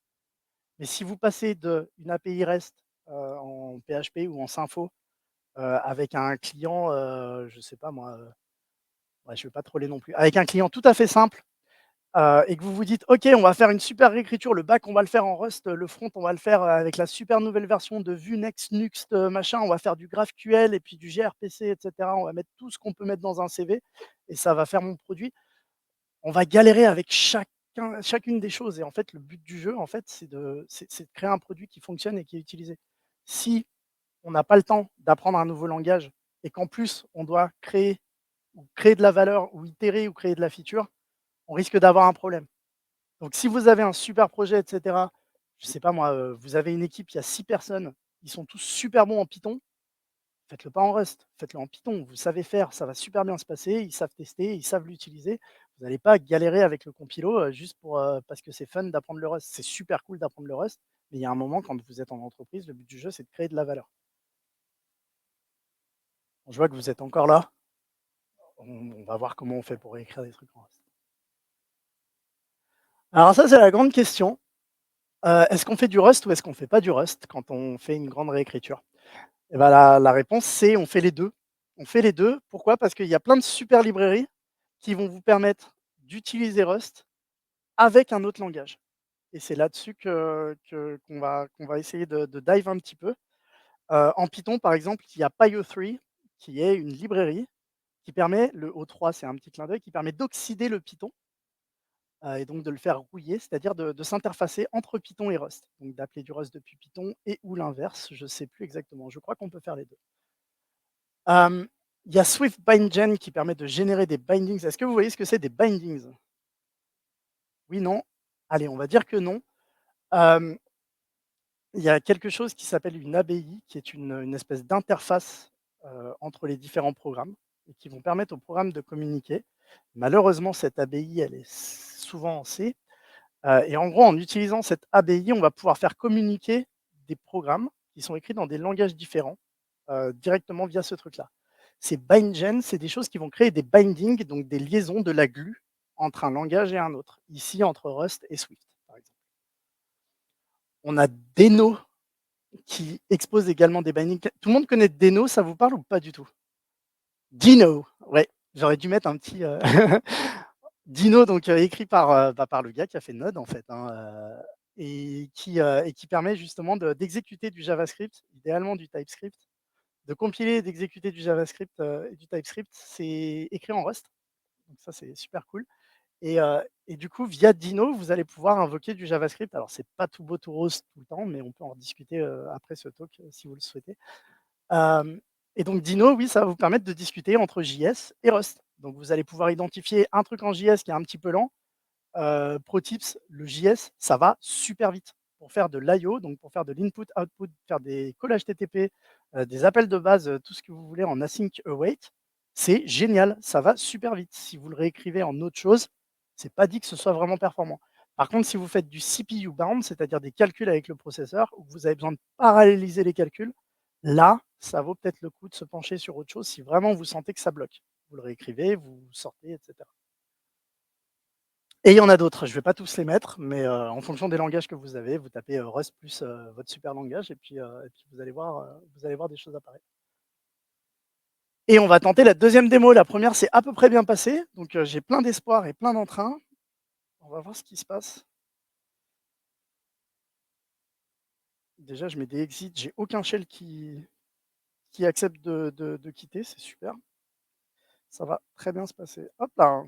Mais si vous passez d'une API REST, en PHP ou en Symfo, avec un client, je sais pas moi, ouais, je vais pas troller non plus, avec un client tout à fait simple, et que vous vous dites: «OK, on va faire une super réécriture, le back, on va le faire en Rust, le front, on va le faire, avec la super nouvelle version de Vue, Next, Nuxt, machin, on va faire du GraphQL et puis du gRPC et cetera. On va mettre tout ce qu'on peut mettre dans un CV et ça va faire mon produit». On va galérer avec chacune des choses et en fait, le but du jeu, en fait, c'est de créer un produit qui fonctionne et qui est utilisé. Si on n'a pas le temps d'apprendre un nouveau langage et qu'en plus, on doit créer de la valeur ou itérer ou créer de la feature, on risque d'avoir un problème. Donc si vous avez un super projet et cetera, je sais pas moi, vous avez une équipe, il y a 6 personnes, ils sont tous super bons en Python, faites-le pas en Rust, faites-le en Python. Vous savez faire, ça va super bien se passer, ils savent tester, ils savent l'utiliser. Vous n'allez pas galérer avec le compilo, juste parce que c'est fun d'apprendre le Rust. C'est super cool d'apprendre le Rust, mais il y a un moment quand vous êtes en entreprise, le but du jeu, c'est de créer de la valeur. Bon, je vois que vous êtes encore là. On va voir comment on fait pour écrire des trucs en Rust. Alors ça, c'est la grande question. Est-ce qu'on fait du Rust ou est-ce qu'on fait pas du Rust quand on fait une grande réécriture? Et bah, la réponse, c'est on fait les 2. On fait les 2. Pourquoi? Parce qu'il y a plein de super librairies qui vont vous permettre d'utiliser Rust avec un autre langage et c'est là-dessus qu'on va essayer de dive un petit peu. En Python, par exemple, il y a PyO3 qui est une librairie qui permet le O3, c'est un petit clin d'œil, qui permet d'oxyder le Python, et donc de le faire rouiller, c'est-à-dire de s'interfacer entre Python et Rust. Donc d'appeler du Rust depuis Python et ou l'inverse, je ne sais plus exactement. Je crois qu'on peut faire les 2. Il y a Swift BindGen qui permet de générer des bindings. Est-ce que vous voyez ce que c'est des bindings? Oui, non? Allez, on va dire que non. Hem, il y a quelque chose qui s'appelle une ABI, qui est une espèce d'interface, entre les différents programmes et qui vont permettre aux programmes de communiquer. Malheureusement, cette ABI, elle est souvent en C, et en gros, en utilisant cette ABI, on va pouvoir faire communiquer des programmes qui sont écrits dans des langages différents, directement via ce truc-là. Ces bindgen, c'est des choses qui vont créer des bindings, donc des liaisons, de la glue entre un langage et un autre. Ici, entre Rust et Swift, par exemple. On a Deno qui expose également des bindings. Tout le monde connaît Deno, ça vous parle ou pas du tout? Dino, ouais, j'aurais dû mettre un petit, Dino, donc écrit par le gars qui a fait Node, en fait, hein, et qui permet justement d'exécuter du JavaScript, idéalement du TypeScript, de compiler et d'exécuter du JavaScript, et du TypeScript. C'est écrit en Rust, donc ça, c'est super cool et du coup, via Dino, vous allez pouvoir invoquer du JavaScript. Alors, c'est pas tout beau, tout rose tout le temps, mais on peut en discuter, après ce talk, si vous le souhaitez. Hem et donc Dino, oui, ça va vous permettre de discuter entre JS et Rust. Donc vous allez pouvoir identifier un truc en JS qui est un petit peu lent. Pro tips, le JS, ça va super vite pour faire de l'IO, donc pour faire de l'input-output, faire des calls HTTP, des appels de base, tout ce que vous voulez en async await. C'est génial, ça va super vite. Si vous le réécrivez en autre chose, c'est pas dit que ce soit vraiment performant. Par contre, si vous faites du CPU bound, c'est-à-dire des calculs avec le processeur, où vous avez besoin de paralléliser les calculs, là, ça vaut peut-être le coup de se pencher sur autre chose si vraiment vous sentez que ça bloque. Vous le réécrivez, vous sortez, et cetera. Et il y en a d'autres, je ne vais pas tous les mettre, mais en fonction des langages que vous avez, vous tapez, Rust plus, votre super langage et puis vous allez voir des choses apparaître. Et on va tenter la deuxième démo. La première s'est à peu près bien passée, donc j'ai plein d'espoir et plein d'entrain. On va voir ce qui se passe. Déjà, je mets des exits, j'ai aucun shell qui accepte de quitter, c'est super. Ça va très bien se passer. Hop là.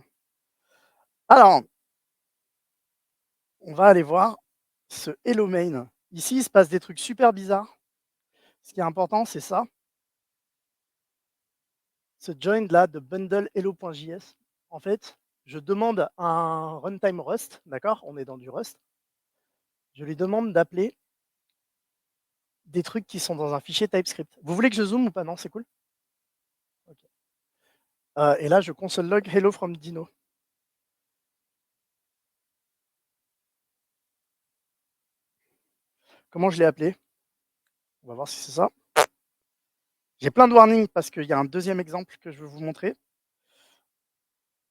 Alors, on va aller voir ce hello main. Ici, il se passe des trucs super bizarres. Ce qui est important, c'est ça. Ce join là de bundle hello.js. En fait, je demande un runtime Rust, d'accord? On est dans du Rust. Je lui demande d'appeler des trucs qui sont dans un fichier TypeScript. Vous voulez que je zoome ou pas? Non, c'est cool? OK. Et là, je console log hello from Dino. Comment je l'ai appelé? On va voir si c'est ça. J'ai plein de warnings parce qu'il y a un deuxième exemple que je vais vous montrer.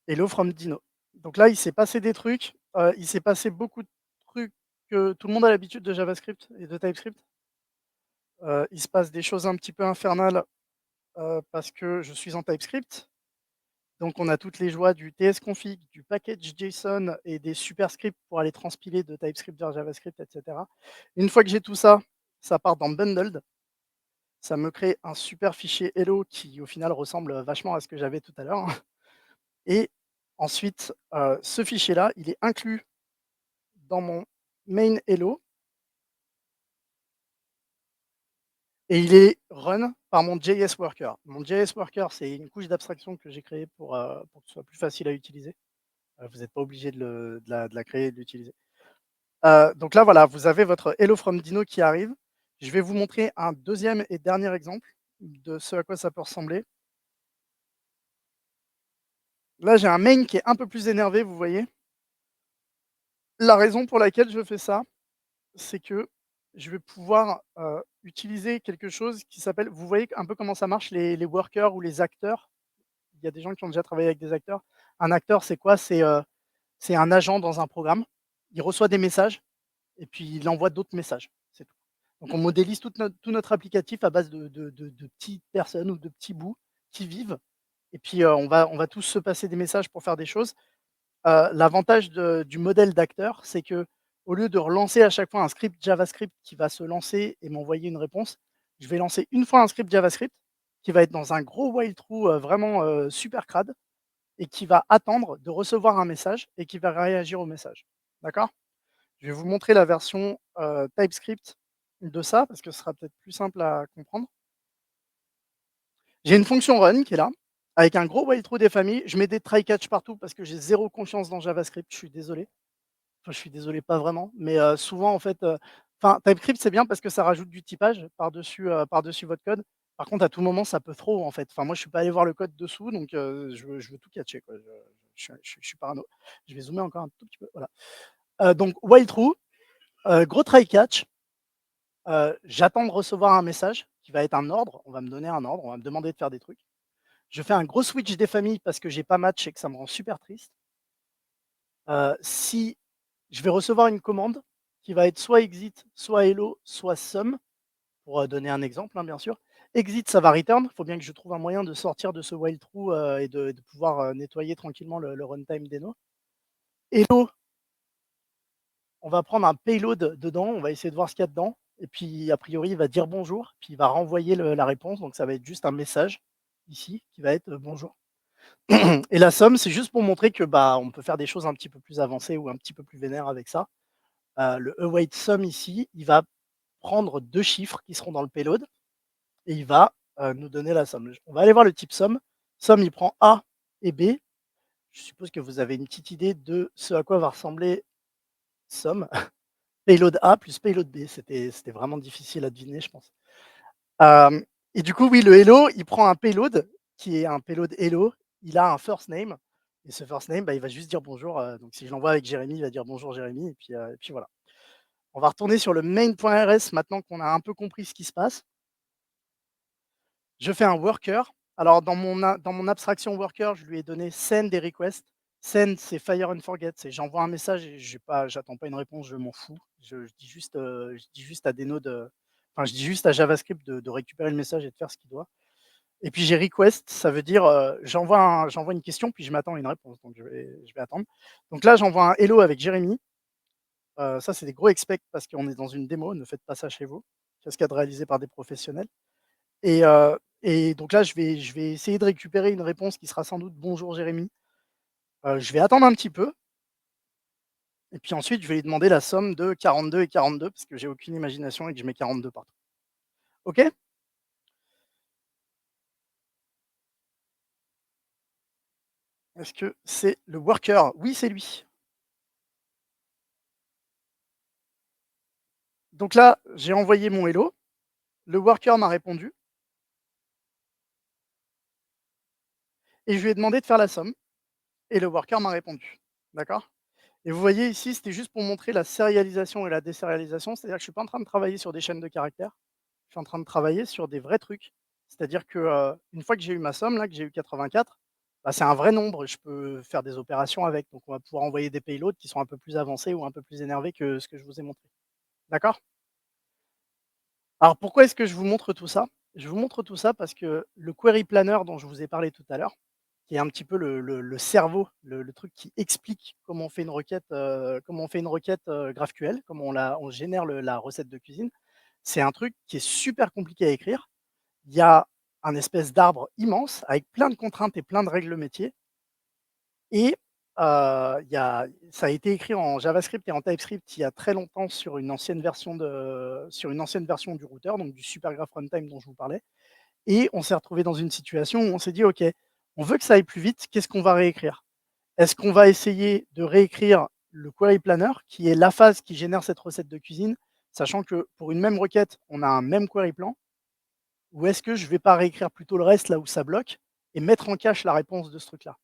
Hello from Dino. Donc là, il s'est passé des trucs, il s'est passé beaucoup de trucs que tout le monde a l'habitude de JavaScript et de TypeScript. Il se passe des choses un petit peu infernales, parce que je suis en TypeScript. Donc on a toutes les joies du tsconfig, du package JSON et des superscripts pour aller transpiler de TypeScript vers JavaScript, et cetera. Une fois que j'ai tout ça, ça part dans bundled. Ça me crée un super fichier hello qui, au final, ressemble vachement à ce que j'avais tout à l'heure. Et ensuite, ce fichier-là, il est inclus dans mon main hello et il est run par mon JS worker. Mon JS worker, c'est une couche d'abstraction que j'ai créée pour que ce soit plus facile à utiliser. Vous n'êtes pas obligé de la créer et de l'utiliser. Donc là, voilà, vous avez votre hello from Dino qui arrive. Je vais vous montrer un deuxième et dernier exemple de ce à quoi ça peut ressembler. Là, j'ai un main qui est un peu plus énervé, vous voyez. La raison pour laquelle je fais ça, c'est que je vais pouvoir, utiliser quelque chose qui s'appelle, vous voyez un peu comment ça marche les workers ou les acteurs? Il y a des gens qui ont déjà travaillé avec des acteurs. Un acteur, c'est quoi? C'est un agent dans un programme. Il reçoit des messages et puis il envoie d'autres messages, c'est tout. Donc on modélise tout notre applicatif à base de petites personnes ou de petits bouts qui vivent et puis, on va tous se passer des messages pour faire des choses. L'avantage du modèle d'acteur, c'est que au lieu de relancer à chaque fois un script JavaScript qui va se lancer et m'envoyer une réponse, je vais lancer une fois un script JavaScript qui va être dans un gros while true, vraiment, super crade et qui va attendre de recevoir un message et qui va réagir au message. D'accord? Je vais vous montrer la version, TypeScript de ça parce que ce sera peut-être plus simple à comprendre. J'ai une fonction run qui est là, avec un gros while true des familles. Je mets des try catch partout parce que j'ai zéro confiance dans JavaScript, je suis désolé. Enfin, je suis désolé, pas vraiment, mais souvent en fait, enfin TypeScript, c'est bien parce que ça rajoute du typage par-dessus votre code. Par contre, à tout moment, ça peut trop en fait. Enfin, moi, je suis pas allé voir le code dessous, donc je veux tout catcher quoi. Je suis parano. Je vais zoomer encore un tout petit peu, voilà. Donc while true, gros try catch, j'attends de recevoir un message qui va être un ordre. On va me donner un ordre, on va me demander de faire des trucs. Je fais un gros switch des familles parce que j'ai pas match et que ça me rend super triste. Si je vais recevoir une commande qui va être soit exit, soit hello, soit sum, pour, donner un exemple, hein, bien sûr. Exit, ça va return. Il faut bien que je trouve un moyen de sortir de ce while true, et de pouvoir, nettoyer tranquillement le runtime d'Eno. Hello, on va prendre un payload dedans, on va essayer de voir ce qu'il y a dedans et puis a priori, il va dire bonjour, puis il va renvoyer la réponse, donc ça va être juste un message ici qui va être, bonjour. Et la somme, c'est juste pour montrer que, bah, on peut faire des choses un petit peu plus avancées ou un petit peu plus vénères avec ça. Le await sum ici, il va prendre 2 chiffres qui seront dans le payload et il va, nous donner la somme. On va aller voir le type somme. Somme, il prend A et B. Je suppose que vous avez une petite idée de ce à quoi va ressembler somme. Payload A plus payload B, c'était vraiment difficile à deviner, je pense. Hem Et du coup, oui, le hello, il prend un payload qui est un payload hello. Il a un first name Et ce first name, bah, il va juste dire bonjour. Donc si je l'envoie avec Jérémy, il va dire bonjour Jérémy, et puis voilà. On va retourner sur le main.rs maintenant qu'on a un peu compris ce qui se passe. Je fais un worker. Alors dans mon abstraction worker, je lui ai donné send des requests. Send, c'est fire and forget, c'est j'envoie un message et j'attends pas une réponse, je m'en fous. Je dis juste à des nodes, enfin je dis juste à JavaScript de récupérer le message et de faire ce qu'il doit. Et puis j'ai request, ça veut dire, j'envoie une question, puis je m'attends à une réponse, donc je vais attendre. Donc là, j'envoie un hello avec Jérémy. Ça, c'est des gros expect parce qu'on est dans une démo, ne faites pas ça chez vous. Cascade réalisée par des professionnels. Et donc là, je vais essayer de récupérer une réponse qui sera sans doute «Bonjour Jérémy». Je vais attendre un petit peu et puis ensuite, je vais lui demander la somme de 42 et 42 parce que j'ai aucune imagination et que je mets 42 partout. OK? Est-ce que c'est le worker? Oui, c'est lui. Donc là, j'ai envoyé mon hello, le worker m'a répondu et je lui ai demandé de faire la somme et le worker m'a répondu. D'accord? Et vous voyez ici, c'était juste pour montrer la sérialisation et la désérialisation, c'est-à-dire que je ne suis pas en train de travailler sur des chaînes de caractères, je suis en train de travailler sur des vrais trucs. C'est-à-dire que, une fois que j'ai eu ma somme là, que j'ai eu 84, bah, c'est un vrai nombre et je peux faire des opérations avec. Donc on va pouvoir envoyer des payloads qui sont un peu plus avancés ou un peu plus énervés que ce que je vous ai montré. D'accord? Alors pourquoi est-ce que je vous montre tout ça? Je vous montre tout ça parce que le query planner dont je vous ai parlé tout à l'heure, qui est un petit peu le cerveau, le truc qui explique comment on fait une requête, GraphQL, comment on génère la recette de cuisine. C'est un truc qui est super compliqué à écrire. Il y a un espèce d'arbre immense avec plein de contraintes et plein de règles métiers et ça a été écrit en JavaScript et en TypeScript il y a très longtemps sur une ancienne version du routeur, donc du Supergraph Runtime dont je vous parlais. Et on s'est retrouvé dans une situation où on s'est dit: «OK, on veut que ça aille plus vite, qu'est-ce qu'on va réécrire? Est-ce qu'on va essayer de réécrire le query planner, qui est la phase qui génère cette recette de cuisine, sachant que pour une même requête, on a un même query plan? Ou est-ce que je vais pas réécrire plutôt le reste là où ça bloque et mettre en cache la réponse de ce truc-là?»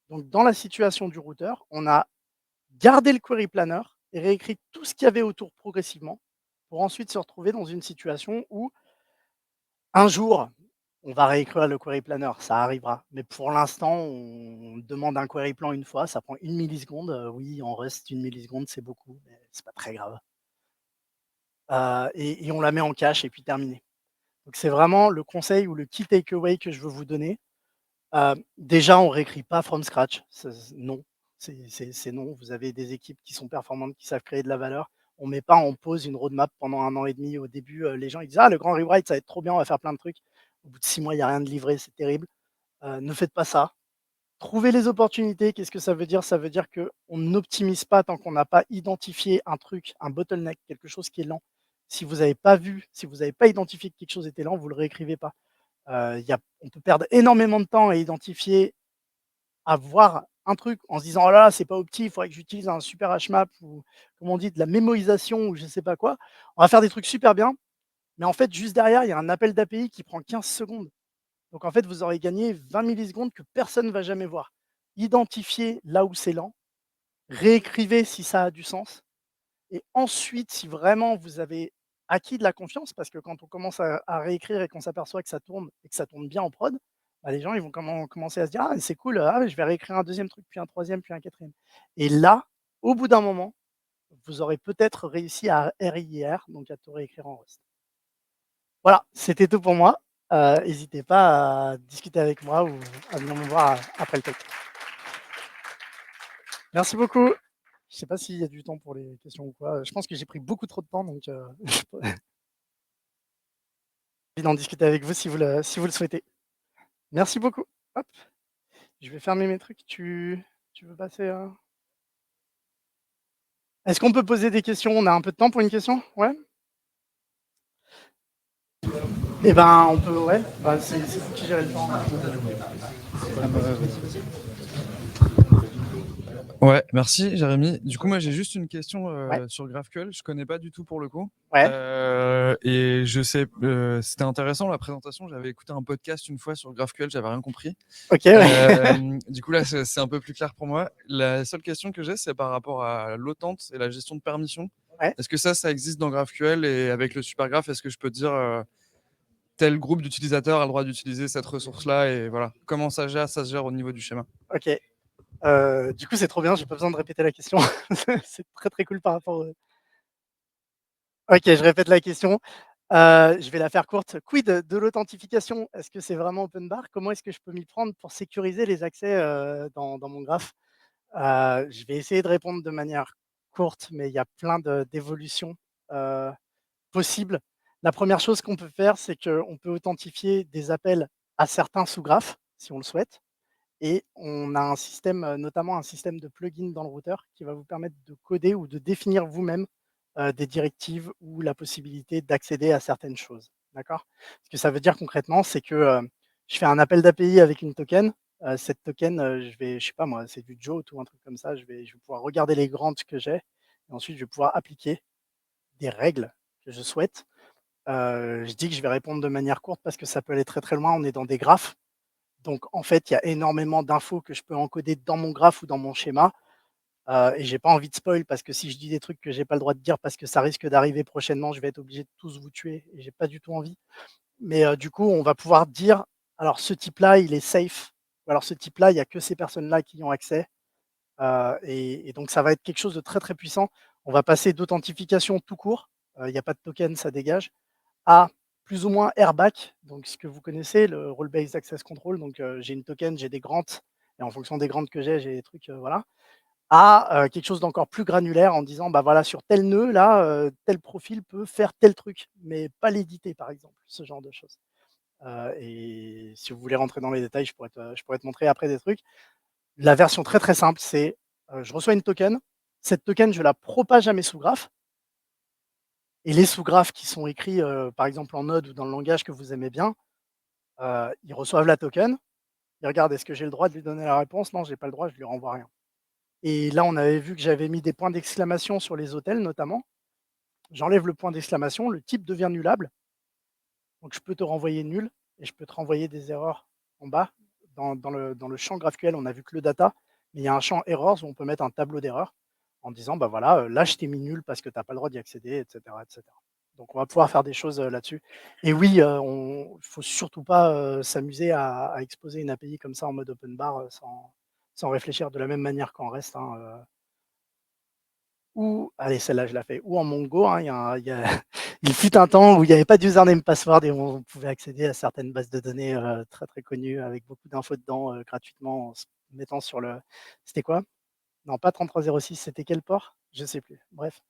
Donc dans la situation du routeur, on a gardé le query planner et réécrit tout ce qu'il y avait autour progressivement pour ensuite se retrouver dans une situation où un jour, on va réécrire le query planner, ça arrivera. Mais pour l'instant, on demande un query plan une fois, ça prend 1 milliseconde. Oui, en Rust, 1 milliseconde, c'est beaucoup, mais c'est pas très grave. Et on la met en cache et puis terminé. Donc c'est vraiment le conseil ou le key takeaway que je veux vous donner. Déjà, on réécrit pas from scratch, non, c'est non. Vous avez des équipes qui sont performantes, qui savent créer de la valeur. On met pas en pause une roadmap pendant 1 an et demi. Au début, les gens ils disent: «Ah, le grand rewrite, ça va être trop bien, on va faire plein de trucs». Au bout de 6 mois, il y a rien de livré, c'est terrible. Ne faites pas ça. Trouvez les opportunités. Qu'est-ce que ça veut dire? Ça veut dire qu'on n'optimise pas tant qu'on n'a pas identifié un truc, un bottleneck, quelque chose qui est lent. Si vous n'avez pas vu, si vous n'avez pas identifié que quelque chose était lent, vous le réécrivez pas. On peut perdre énormément de temps à identifier, à voir un truc en se disant: «Oh là là, c'est pas opti, il faudrait que j'utilise un super HMAP» ou comme on dit, de la mémorisation ou je sais pas quoi. On va faire des trucs super bien, mais en fait, juste derrière, il y a un appel d'API qui prend 15 secondes. Donc en fait, vous aurez gagné 20 millisecondes que personne ne va jamais voir. Identifiez là où c'est lent, réécrivez si ça a du sens et ensuite, si vraiment vous avez acquis de la confiance, parce que quand on commence à réécrire et qu'on s'aperçoit que ça tourne et que ça tourne bien en prod, bah, les gens ils vont commencer à se dire: «Ah, c'est cool, ah, je vais réécrire un deuxième truc, puis un troisième, puis un quatrième». Et là, au bout d'un moment, vous aurez peut-être réussi à RIR, donc à tout réécrire en Rust. Voilà, c'était tout pour moi. Hésitez pas à discuter avec moi ou à venir me voir après le talk. Merci beaucoup. Je sais pas s'il y a du temps pour les questions ou quoi. Je pense que j'ai pris beaucoup trop de temps, donc j'ai envie d'en discuter avec vous si vous le souhaitez. Merci beaucoup. Hop, je vais fermer mes trucs. Tu veux passer, Est-ce qu'on peut poser des questions? On a un peu de temps pour une question? Ouais? Eh ben, on peut, ouais. Bah, c'est vous qui gérez le temps. Ouais, merci Jérémy. Du coup, Je moi j'ai juste une question Ouais, sur GraphQL. Je connais pas du tout pour le coup. ouais, Et je sais, c'était intéressant la présentation. J'avais écouté un podcast une fois sur GraphQL, j'avais rien compris. OK, ouais. Du coup là, c'est un peu plus clair pour moi. La seule question que j'ai, c'est par rapport à l'authent et la gestion de permission. Ouais. Est-ce que ça existe dans GraphQL et avec le Supergraph, est-ce que je peux dire tel groupe d'utilisateurs a le droit d'utiliser cette ressource-là et voilà. Comment ça se gère au niveau du schéma? OK. Du coup, c'est trop bien, j'ai pas besoin de répéter la question. C'est très, très cool par rapport au OK, je répète la question. Je vais la faire courte. Quid de l'authentification? Est-ce que c'est vraiment open bar? Comment est-ce que je peux m'y prendre pour sécuriser les accès, dans mon graphe? Je vais essayer de répondre de manière courte, mais il y a plein d'évolutions, heu, possibles. La première chose qu'on peut faire, c'est qu'on peut authentifier des appels à certains sous-graphes, si on le souhaite. Et on a un système, notamment un système de plugin dans le routeur qui va vous permettre de coder ou de définir vous-même, des directives ou la possibilité d'accéder à certaines choses. D'accord? Ce que ça veut dire concrètement, c'est que, je fais un appel d'API avec une token, cette token, je sais pas moi, c'est du JOT ou un truc comme ça, je vais pouvoir regarder les grants que j'ai et ensuite je vais pouvoir appliquer des règles que je souhaite. Je dis que je vais répondre de manière courte parce que ça peut aller très, très loin. On est dans des graphes. Donc en fait, il y a énormément d'infos que je peux encoder dans mon graphe ou dans mon schéma, et j'ai pas envie de spoil parce que si je dis des trucs que j'ai pas le droit de dire parce que ça risque d'arriver prochainement, je vais être obligé de tous vous tuer et j'ai pas du tout envie. Mais du coup, on va pouvoir dire: «Alors ce type-là, il est safe» ou «Alors ce type-là, il y a que ces personnes-là qui y ont accès», et donc ça va être quelque chose de très, très puissant. On va passer d'authentification tout court, il y a pas de token, ça dégage, à plus ou moins RBAC, donc ce que vous connaissez, le Role Based Access Control. Donc, j'ai une token, j'ai des grants et en fonction des grants que j'ai des trucs, voilà. À, quelque chose d'encore plus granulaire en disant: «Bah, voilà, sur tel nœud là, tel profil peut faire tel truc», mais pas l'éditer par exemple, ce genre de choses. Et si vous voulez rentrer dans les détails, je pourrais te montrer après des trucs. La version très, très simple, c'est, je reçois une token, cette token, je la propage à mes sous-graphes et les sous-graphes qui sont écrits, par exemple en Node ou dans le langage que vous aimez bien, ils reçoivent la token, ils regardent: «Est-ce que j'ai le droit de lui donner la réponse? Non, j'ai pas le droit, je lui renvoie rien». Et là, on avait vu que j'avais mis des points d'exclamation sur les hôtels notamment. J'enlève le point d'exclamation, le type devient nullable, donc je peux te renvoyer nul et je peux te renvoyer des erreurs en bas. Dans le champ GraphQL, on a vu que le data, mais il y a un champ errors où on peut mettre un tableau d'erreurs en disant: «Bah, voilà, là je t'ai mis nul parce que tu as pas le droit d'y accéder» et cetera et cetera. Donc on va pouvoir faire des choses, là-dessus. Et oui, on faut surtout pas, s'amuser à exposer une API comme ça en mode open bar, sans réfléchir de la même manière qu'en REST, hein, ou allez, celle-là je la fais, ou en Mongo, hein, il fut un temps où il y avait pas d'username password et on pouvait accéder à certaines bases de données, très, très connues avec beaucoup d'infos dedans, gratuitement en se mettant sur le c'était quoi? Non, pas 3306, c'était quel port? Je sais plus, bref.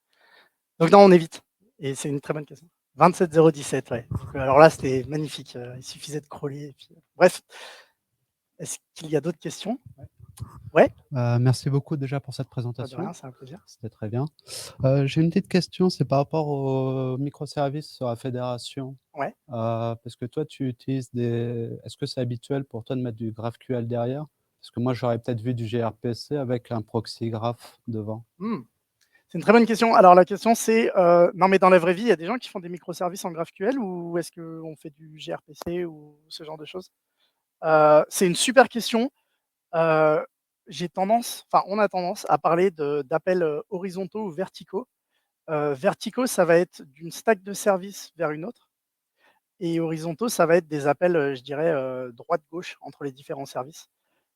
Donc non, on évite et c'est une très bonne question. 27017, ouais. Donc, alors là, c'était magnifique, il suffisait de crawler et puis, bref. Est-ce qu'il y a d'autres questions? Ouais? Merci beaucoup déjà pour cette Pas de rien, présentation. c'est un plaisir. C'était très bien. J'ai une petite question, c'est par rapport aux microservices sur la fédération. Ouais. Parce que toi, tu utilises des est-ce que c'est habituel pour toi de mettre du GraphQL derrière? Parce que moi, j'aurais peut-être vu du gRPC avec un proxy graph devant. Mmh. C'est une très bonne question. Alors la question c'est, non mais dans la vraie vie, il y a des gens qui font des microservices en GraphQL ou est-ce qu'on fait du gRPC ou ce genre de choses? C'est une super question. Heu, on a tendance à parler d'appels, horizontaux ou verticaux. Verticaux, ça va être d'une stack de services vers une autre et horizontaux, ça va être des appels, je dirais, droite-gauche entre les différents services.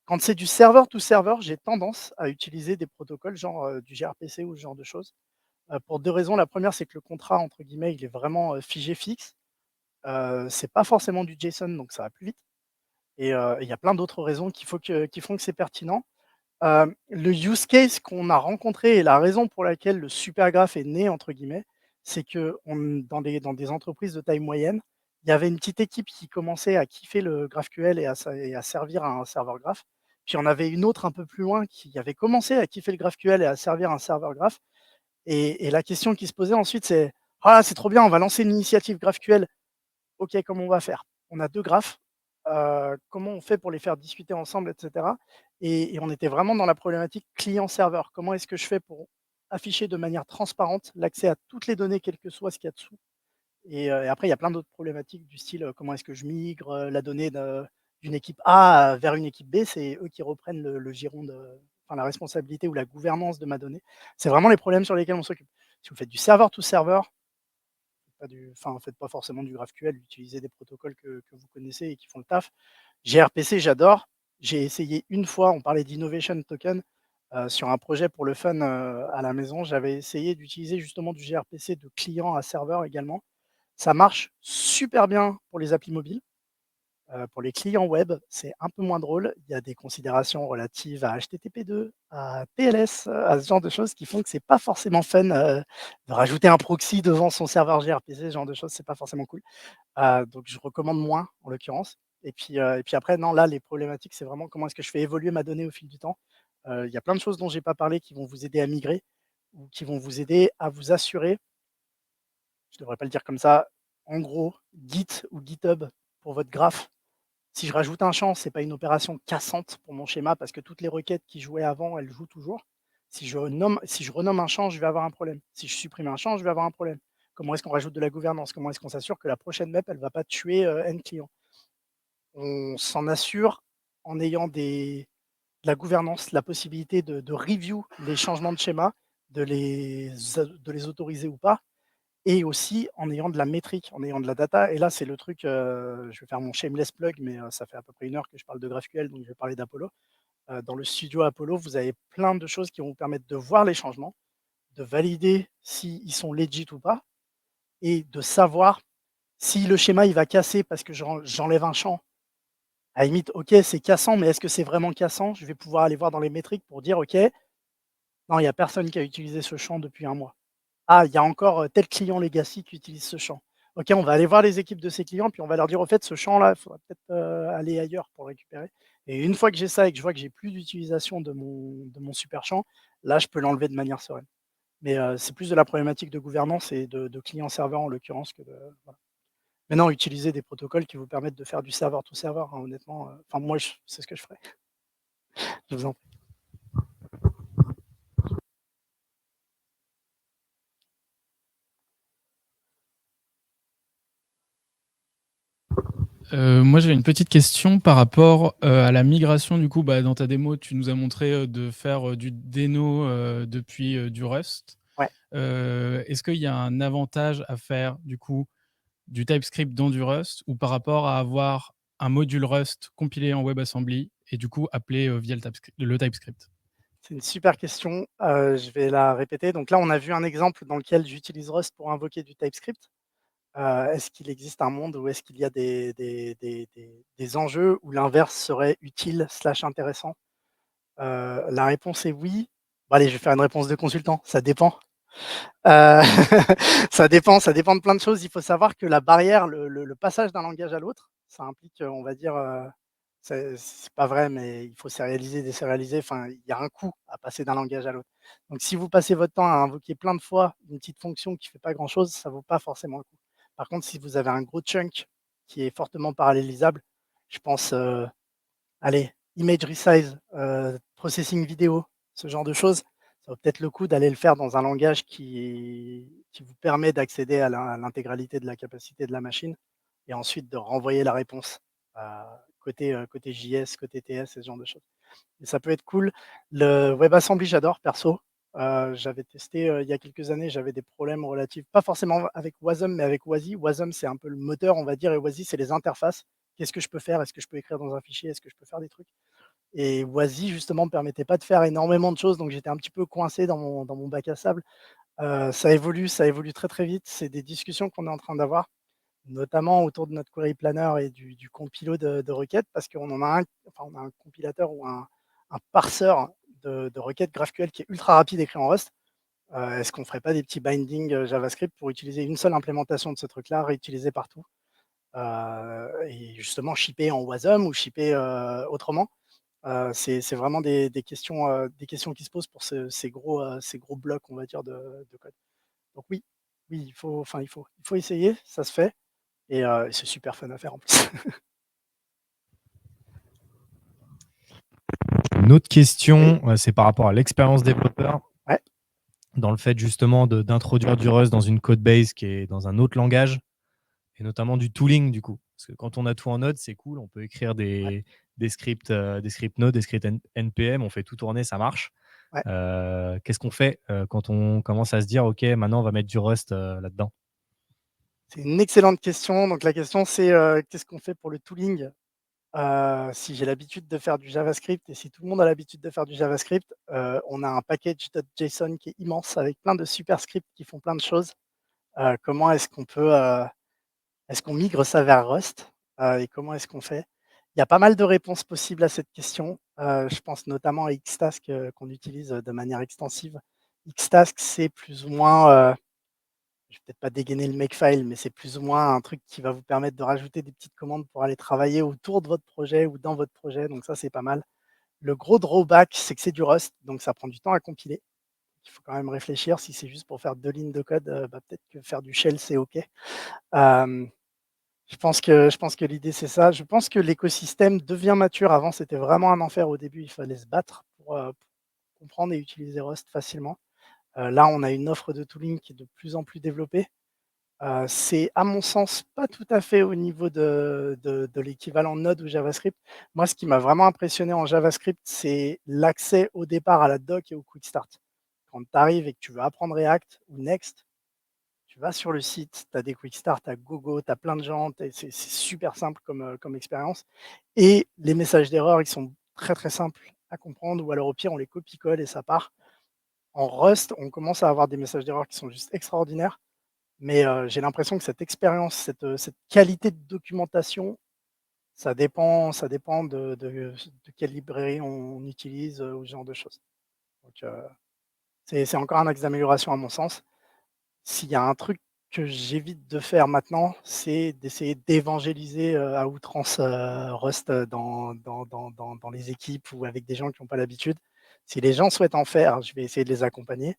Quand c'est du serveur to serveur, j'ai tendance à utiliser des protocoles genre, du gRPC ou ce genre de choses. Pour 2 raisons. La première, c'est que le contrat entre guillemets, il est vraiment, figé fixe. C'est pas forcément du JSON, donc ça va plus vite et il y a plein d'autres raisons qui font que c'est pertinent. Le use case qu'on a rencontré et la raison pour laquelle le supergraph est «né» entre guillemets, c'est que dans des entreprises de taille moyenne, il y avait une petite équipe qui commençait à kiffer le GraphQL et à servir un serveur graph. Puis on avait une autre un peu plus loin qui avait commencé à kiffer le GraphQL et à servir un serveur graph et la question qui se posait ensuite c'est: «Ah c'est trop bien, on va lancer une initiative GraphQL. OK, comment on va faire? On a 2 graphes, comment on fait pour les faire discuter ensemble?» et cetera. et on était vraiment dans la problématique client-serveur. Comment est-ce que je fais pour afficher de manière transparente l'accès à toutes les données, quel que soit ce qu'il y a dessous? Et après, il y a plein d'autres problématiques du style, comment est-ce que je migre, la donnée d'une équipe A vers une équipe B? C'est eux qui reprennent le giron enfin la responsabilité ou la gouvernance de ma donnée. C'est vraiment les problèmes sur lesquels on s'occupe. Si vous faites du serveur to serveur, faites pas forcément du GraphQL, utilisez des protocoles que vous connaissez et qui font le taf. gRPC, j'adore. J'ai essayé une fois, on parlait d'innovation token, sur un projet pour le fun, à la maison. J'avais essayé d'utiliser justement du gRPC de client à serveur également. Ça marche super bien pour les applis mobiles. Pour les clients web, c'est un peu moins drôle. Il y a des considérations relatives à HTTP2, à TLS, à ce genre de choses qui font que c'est pas forcément fun, de rajouter un proxy devant son serveur gRPC, ce genre de choses, c'est pas forcément cool. Donc je recommande moins en l'occurrence. Et puis après, non, là, les problématiques, c'est vraiment comment est-ce que je fais évoluer ma donnée au fil du temps. Il y a plein de choses dont j'ai pas parlé qui vont vous aider à migrer ou qui vont vous aider à vous assurer, je devrais pas le dire comme ça, en gros, Git ou GitHub pour votre graphe. Si je rajoute un champ, c'est pas une opération cassante pour mon schéma parce que toutes les requêtes qui jouaient avant, elles jouent toujours. Si je renomme un champ, je vais avoir un problème. Si je supprime un champ, je vais avoir un problème. Comment est-ce qu'on rajoute de la gouvernance? Comment est-ce qu'on s'assure que la prochaine map, elle va pas tuer N clients? On s'en assure en ayant de la gouvernance, la possibilité de review les changements de schéma, de les autoriser ou pas, et aussi en ayant de la métrique, en ayant de la data. Et là, c'est le truc, je vais faire mon shameless plug, mais ça fait à peu près 1 heure que je parle de GraphQL, donc je vais parler d'Apollo. Dans le studio Apollo, vous avez plein de choses qui vont vous permettre de voir les changements, de valider s'ils sont legit ou pas, et de savoir si le schéma il va casser parce que j'enlève un champ. À la limite, OK, c'est cassant, mais est-ce que c'est vraiment cassant? Je vais pouvoir aller voir dans les métriques pour dire: «OK, non, il y a personne qui a utilisé ce champ depuis 1 mois. Ah, il y a encore, tel client legacy qui utilise ce champ. OK, on va aller voir les équipes de ces clients, puis on va leur dire: «Au fait, ce champ-là, il faudrait peut-être, aller ailleurs pour le récupérer». Et une fois que j'ai ça et que je vois que j'ai plus d'utilisation de mon super champ, là, je peux l'enlever de manière sereine. Mais, c'est plus de la problématique de gouvernance et de client-serveur en l'occurrence que de voilà. Mais non, utiliser des protocoles qui vous permettent de faire du serveur to serveur, hein, honnêtement, enfin moi, c'est ce que je ferais. Je vous en prie. Moi, j'avais une petite question par rapport à la migration. Du coup, dans ta démo, tu nous as montré de faire du Deno depuis du Rust. Ouais. Est-ce qu'il y a un avantage à faire du coup du TypeScript dans du Rust ou par rapport à avoir un module Rust compilé en WebAssembly et du coup appelé via le TypeScript? C'est une super question, je vais la répéter. Donc là, on a vu un exemple dans lequel j'utilise Rust pour invoquer du TypeScript. Est-ce qu'il existe un monde où est-ce qu'il y a des enjeux où l'inverse serait utile/intéressant? La réponse est oui. Bon allez, je vais faire une réponse de consultant, ça dépend. Heu, ça dépend de plein de choses. Il faut savoir que la barrière, le passage d'un langage à l'autre, ça implique, on va dire, c'est pas vrai, mais il faut sérialiser, désérialiser, enfin, il y a un coût à passer d'un langage à l'autre. Donc si vous passez votre temps à invoquer plein de fois une petite fonction qui fait pas grand chose, ça vaut pas forcément le coup. Par contre, si vous avez un gros chunk qui est fortement parallélisable, je pense, allez, image resize, processing vidéo, ce genre de choses, ça vaut peut-être le coup d'aller le faire dans un langage qui vous permet d'accéder à l'intégralité de la capacité de la machine et ensuite de renvoyer la réponse, côté JS, côté TS et ce genre de choses. Et ça peut être cool. Le WebAssembly, j'adore perso. J'avais testé, il y a quelques années, j'avais des problèmes relatifs, pas forcément avec Wasm, mais avec Wazy. Wasm, c'est un peu le moteur, on va dire, et Wazy, c'est les interfaces. Qu'est-ce que je peux faire? Est-ce que je peux écrire dans un fichier? Est-ce que je peux faire des trucs? Et Wazy, justement, me permettait pas de faire énormément de choses, donc j'étais un petit peu coincé dans mon bac à sable. Ça évolue très, très vite. C'est des discussions qu'on est en train d'avoir, notamment autour de notre query planner et du compilo de requêtes, parce qu'on en a un, enfin, on a un compilateur ou un parseur de requêtes GraphQL qui est ultra rapide écrit en Rust. Est-ce qu'on ferait pas des petits bindings JavaScript pour utiliser une seule implémentation de ce truc-là, réutilisé partout? Et justement shipper en Wasm ou shipper autrement? C'est vraiment des questions qui se posent pour ces gros blocs, on va dire, de code. Donc oui, oui, il faut essayer, ça se fait et c'est super fun à faire en plus. Une autre question, c'est par rapport à l'expérience développeur. Ouais. Dans le fait justement d'introduire du Rust dans une code base qui est dans un autre langage, et notamment du tooling du coup. Parce que quand on a tout en Node, c'est cool, on peut écrire des scripts Node, des scripts NPM, on fait tout tourner, ça marche. Ouais. Qu'est-ce qu'on fait quand on commence à se dire, OK, maintenant on va mettre du Rust là-dedans? C'est une excellente question. Donc la question, c'est qu'est-ce qu'on fait pour le tooling si j'ai l'habitude de faire du JavaScript et si tout le monde a l'habitude de faire du JavaScript, on a un package.json qui est immense avec plein de super scripts qui font plein de choses. Comment est-ce qu'on peut, est-ce qu'on migre ça vers Rust et comment est-ce qu'on fait? Il y a pas mal de réponses possibles à cette question. Je pense notamment à Xtask qu'on utilise de manière extensive. Xtask, c'est plus ou moins, je vais peut-être pas dégainer le makefile, mais c'est plus ou moins un truc qui va vous permettre de rajouter des petites commandes pour aller travailler autour de votre projet ou dans votre projet, donc ça, c'est pas mal. Le gros drawback, c'est que c'est du Rust, donc ça prend du temps à compiler. Il faut quand même réfléchir. Si c'est juste pour faire 2 lignes de code, peut-être que faire du shell, c'est OK. Je pense que l'idée, c'est ça. Je pense que l'écosystème devient mature. Avant, c'était vraiment un enfer au début. Il fallait se battre pour comprendre et utiliser Rust facilement. Là, on a une offre de tooling qui est de plus en plus développée. C'est à mon sens pas tout à fait au niveau de l'équivalent Node ou JavaScript. Moi, ce qui m'a vraiment impressionné en JavaScript, c'est l'accès au départ à la doc et au quick start. Quand tu arrives et que tu veux apprendre React ou Next, tu vas sur le site, tu as des quick start, tu as Gogo, tu as plein de gens, c'est super simple comme expérience. Et les messages d'erreur, ils sont très très simples à comprendre, ou alors au pire, on les copie-colle et ça part. En Rust, on commence à avoir des messages d'erreur qui sont juste extraordinaires. Mais j'ai l'impression que cette expérience, cette qualité de documentation, ça dépend de quelle librairie on utilise, ou ce genre de choses. Donc c'est encore un axe d'amélioration à mon sens. S'il y a un truc que j'évite de faire maintenant, c'est d'essayer d'évangéliser, à outrance, Rust, dans les équipes ou avec des gens qui n'ont pas l'habitude. Si les gens souhaitent en faire, je vais essayer de les accompagner,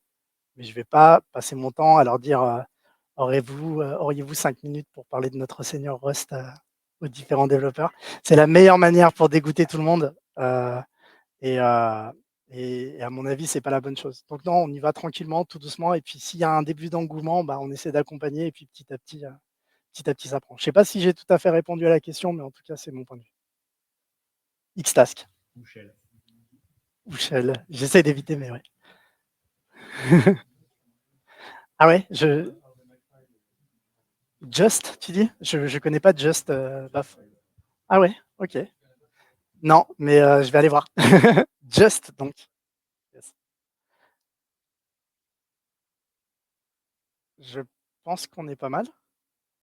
mais je ne vais pas passer mon temps à leur dire, auriez-vous 5 minutes pour parler de notre senior Rust aux différents développeurs? C'est la meilleure manière pour dégoûter tout le monde et à mon avis, c'est pas la bonne chose. Donc non, on y va tranquillement, tout doucement et puis s'il y a un début d'engouement, on essaie d'accompagner et puis petit à petit, ça prend. Je sais pas si j'ai tout à fait répondu à la question, mais en tout cas, c'est mon point de vue. Xtask. Ou Shell. J'essaie d'éviter, mais ouais. Ah ouais, Just, tu dis? Je connais pas Just, Baf. Ah ouais, OK. Non, mais je vais aller voir. Just donc. Yes. Je pense qu'on est pas mal.